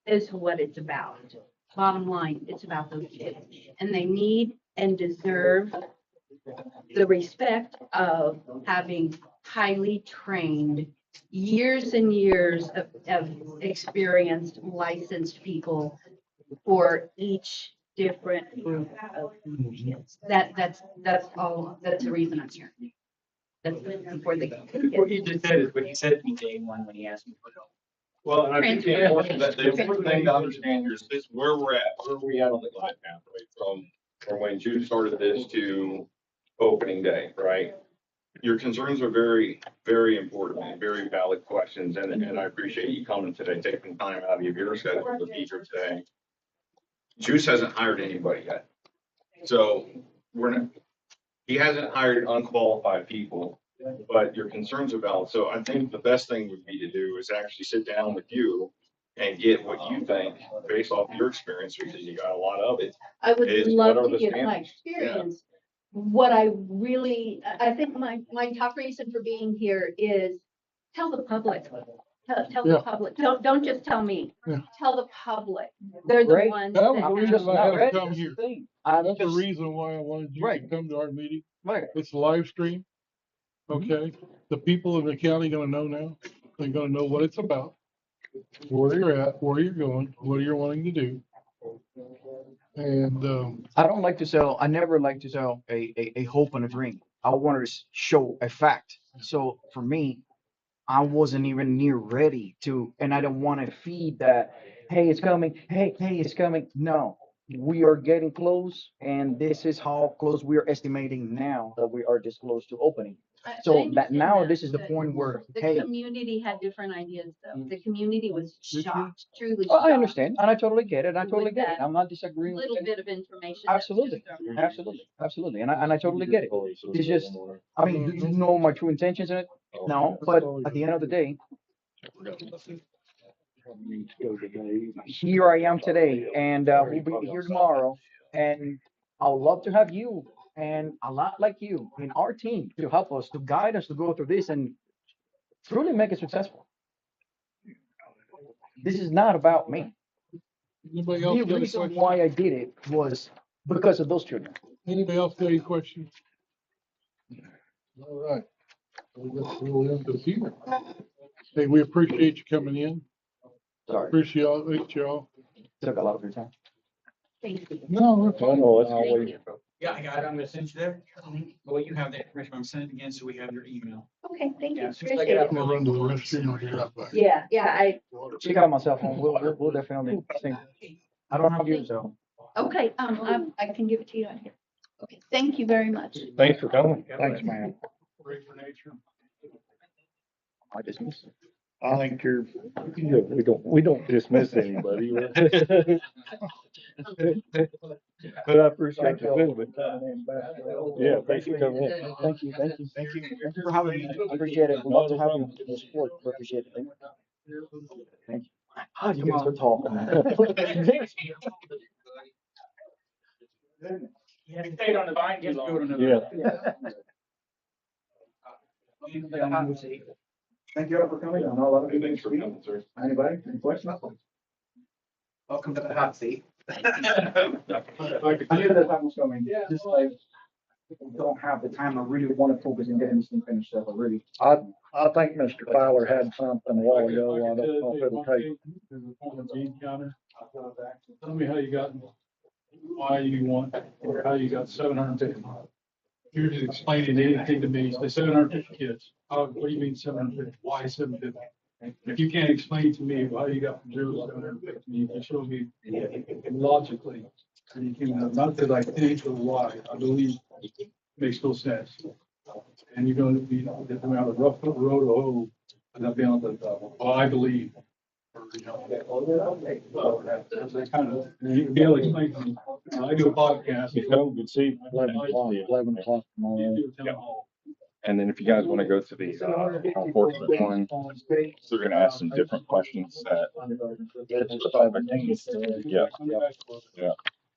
Speaker 11: is what it's about. Bottom line, it's about those kids. And they need and deserve the respect of having highly trained, years and years of experienced, licensed people for each different group of kids. That's all, that's the reason I'm here. That's for the
Speaker 8: What you just said is what he said to me day one when he asked me for help.
Speaker 9: Well, and I think the important thing to understand here is where we're at, where are we at on the glide pathway from when Jude started this to opening day, right? Your concerns are very, very important and very valid questions, and I appreciate you coming today, taking time out of your schedule to be here today. Juice hasn't hired anybody yet. So he hasn't hired unqualified people, but your concerns are valid. So I think the best thing would be to do is actually sit down with you and get what you think based off your experience, because you got a lot of it.
Speaker 11: I would
Speaker 9: Is
Speaker 11: love
Speaker 9: what are
Speaker 11: to
Speaker 9: the
Speaker 11: get my
Speaker 9: standards?
Speaker 11: experience. What I really, I think my top reason for being here is tell the public. Tell the public. Don't just tell me.
Speaker 10: Yeah.
Speaker 11: Tell the public. They're the
Speaker 4: Great.
Speaker 11: ones
Speaker 10: That was
Speaker 11: that
Speaker 10: the
Speaker 11: have-
Speaker 10: reason I had to
Speaker 4: Right.
Speaker 10: come here.
Speaker 4: I'm
Speaker 10: That's the
Speaker 4: just,
Speaker 10: reason why I wanted you to
Speaker 4: Right.
Speaker 10: come to our meeting.
Speaker 4: right.
Speaker 10: It's live stream. Okay, the people in the county gonna know now. They're gonna know what it's about, where you're at, where you're going, what you're wanting to do. And,
Speaker 7: I never like to sell a hope and a dream. I wanted to show a fact. So for me, I wasn't even near ready to, and I don't want to feed that, hey, it's coming, hey, it's coming. No, we are getting close, and this is how close we are estimating now that we are this close to opening.
Speaker 11: I
Speaker 7: So that
Speaker 11: understand
Speaker 7: now
Speaker 11: that,
Speaker 7: this is the
Speaker 11: but
Speaker 7: point where,
Speaker 11: the
Speaker 7: hey,
Speaker 11: community had different ideas though. The community was
Speaker 10: Did you?
Speaker 11: shocked, truly
Speaker 7: well,
Speaker 11: shocked.
Speaker 7: I understand, and I totally get it. I totally
Speaker 11: With
Speaker 7: get it.
Speaker 11: that
Speaker 7: I'm not disagreeing with
Speaker 11: Little
Speaker 7: it.
Speaker 11: bit of information. that was
Speaker 7: Absolutely,
Speaker 11: just thrown out.
Speaker 7: absolutely, and I totally get it. It's just, I mean, do you know my true intentions in it? No, but at the end of the day, here I am today, and we'll be here tomorrow, and I would love to have you and a lot like you in our team to help us, to guide us to go through this and truly make it successful. This is not about me.
Speaker 10: anybody else
Speaker 7: The
Speaker 10: got a
Speaker 7: reason
Speaker 10: question?
Speaker 7: why I did it was because of those children.
Speaker 10: Anybody else got any questions? All right. We'll end this here. Hey, we appreciate you coming in.
Speaker 7: Sorry,
Speaker 10: Appreciate y'all.
Speaker 7: took a lot of your time.
Speaker 11: Thank you.
Speaker 10: No, that's fine.
Speaker 2: No, it's
Speaker 11: Thank
Speaker 2: always.
Speaker 11: you.
Speaker 8: Yeah, I got it. I'm gonna send you there. Well, you have that information. I'm sending it again, so we have your email.
Speaker 11: Okay, thank you.
Speaker 8: Yeah, as soon as I
Speaker 11: Appreciate
Speaker 8: get out
Speaker 11: it.
Speaker 10: I'm gonna run to the restroom and be right back.
Speaker 11: Yeah, I,
Speaker 7: Check out my cell phone. We'll definitely sync. I don't have yours though.
Speaker 11: okay, I can give it to you on here. Okay, thank you very much.
Speaker 2: Thanks for coming.
Speaker 4: Thanks, man.
Speaker 10: Great for nature.
Speaker 7: I dismiss.
Speaker 4: I think you're,
Speaker 2: Yeah, we don't dismiss anybody. But I appreciate you moving. Yeah, thanks for coming in.
Speaker 7: Thank you. Thank you for having me. I appreciate it. We'd love to have you in the support. We appreciate it. Thank you. Ah, you guys are tall.
Speaker 8: You stayed on the vine too long.
Speaker 2: Yeah.
Speaker 7: Thank you all for coming. I know a lot of people.
Speaker 9: Thanks for coming, sir.
Speaker 7: Anybody, any questions?
Speaker 8: Welcome to the hot seat.
Speaker 7: I knew that time was coming. Just like,
Speaker 13: don't have the time or really want to focus and get anything finished up already.
Speaker 4: I think Mr. Fowler had something a while ago. I don't know if it'll take.
Speaker 10: There's a form of bean counter. Tell me how you got, why you want, or how you got 750. You're just explaining anything to me, say 750 kids. What do you mean 750? Why 750? If you can't explain to me how you got from 0 to 750, you can show me logically. And you can, not that I think or why, I believe makes no sense. And you're going to be, get them out of rough road, oh, and I'll be on the, well, I believe. Or, you know, that's kind of, you can be able to explain to me. I do a podcast.
Speaker 2: You know, good see.
Speaker 4: 11 o'clock tomorrow.
Speaker 14: And then if you guys want to go to the enforcement one, they're going to ask some different questions that. Yeah. Yeah.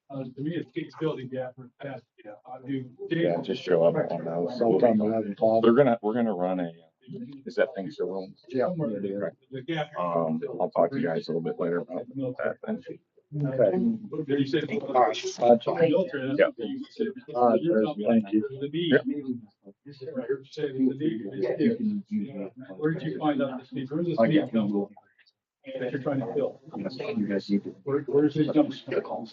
Speaker 10: To me, it's capability gap or past, yeah, I do.
Speaker 14: Yeah, just show up on those.
Speaker 4: Sometime 11 o'clock.
Speaker 14: We're gonna run a, is that thing still on?
Speaker 4: Yeah.
Speaker 14: I'll talk to you guys a little bit later about that then.
Speaker 4: Okay.
Speaker 10: You said.
Speaker 4: Yeah. All right, thank you.
Speaker 10: Where did you find out this need? Where's this need come from? That you're trying to fill? Where's this jump?
Speaker 13: Normally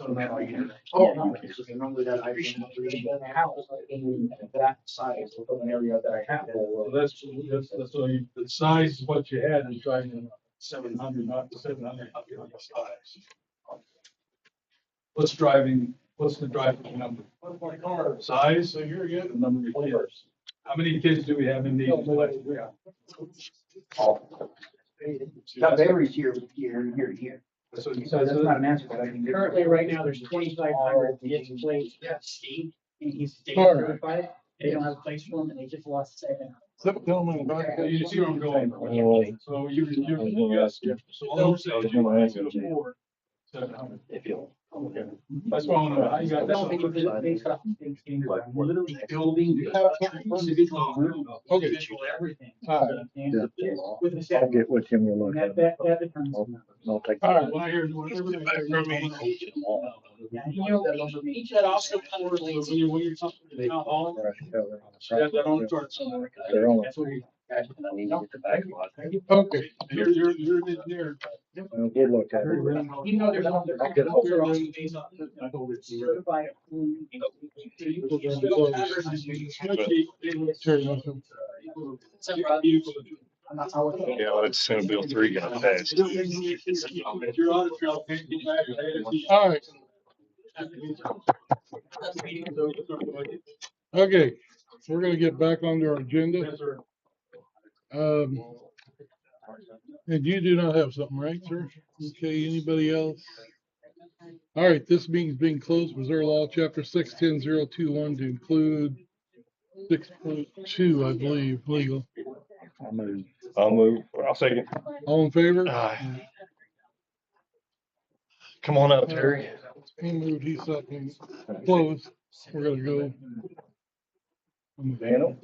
Speaker 13: that I the house in that size of an area that I have.
Speaker 10: Well, that's so you, the size is what you had and trying to 700, not 700. What's the driving number? Size, so you're getting the number of kids. How many kids do we have in these?
Speaker 13: That varies year to year and year to year. So that's not an answer that I can give. Currently, right now, there's 2,500 kids placed at state, and he's state certified. They don't have a place for them, and they just lost 7.
Speaker 10: You see where I'm going. So you yes, so all I'm saying, you can afford 700. Okay. That's why I want to know how you got that.
Speaker 13: Literally building.
Speaker 10: Okay.
Speaker 13: Everything.
Speaker 10: All
Speaker 4: Yeah. I'll get with him. We'll look at it. I'll take.
Speaker 10: All right, when I hear everybody from me.
Speaker 13: Each had also correlates.
Speaker 10: When you're talking to the town hall, you have that on the chart somewhere.
Speaker 4: They're on.
Speaker 10: That's what we. Okay, you're an engineer.
Speaker 4: We'll look at it.
Speaker 13: You know, there's other.
Speaker 4: I'll get
Speaker 2: Yeah, let's send Bill 3 gonna pass.
Speaker 10: All right. Okay, so we're gonna get back onto our agenda. And you do not have something, right, sir? Okay, anybody else? All right, this meeting's being closed. Missouri Law, Chapter 610-021 to include 6.2, I believe, legal.
Speaker 2: I'll move. I'll second.
Speaker 10: All in favor?
Speaker 2: Come on up, Terry.
Speaker 10: He moved, he's second. Closed. We're gonna go.
Speaker 2: Daniel?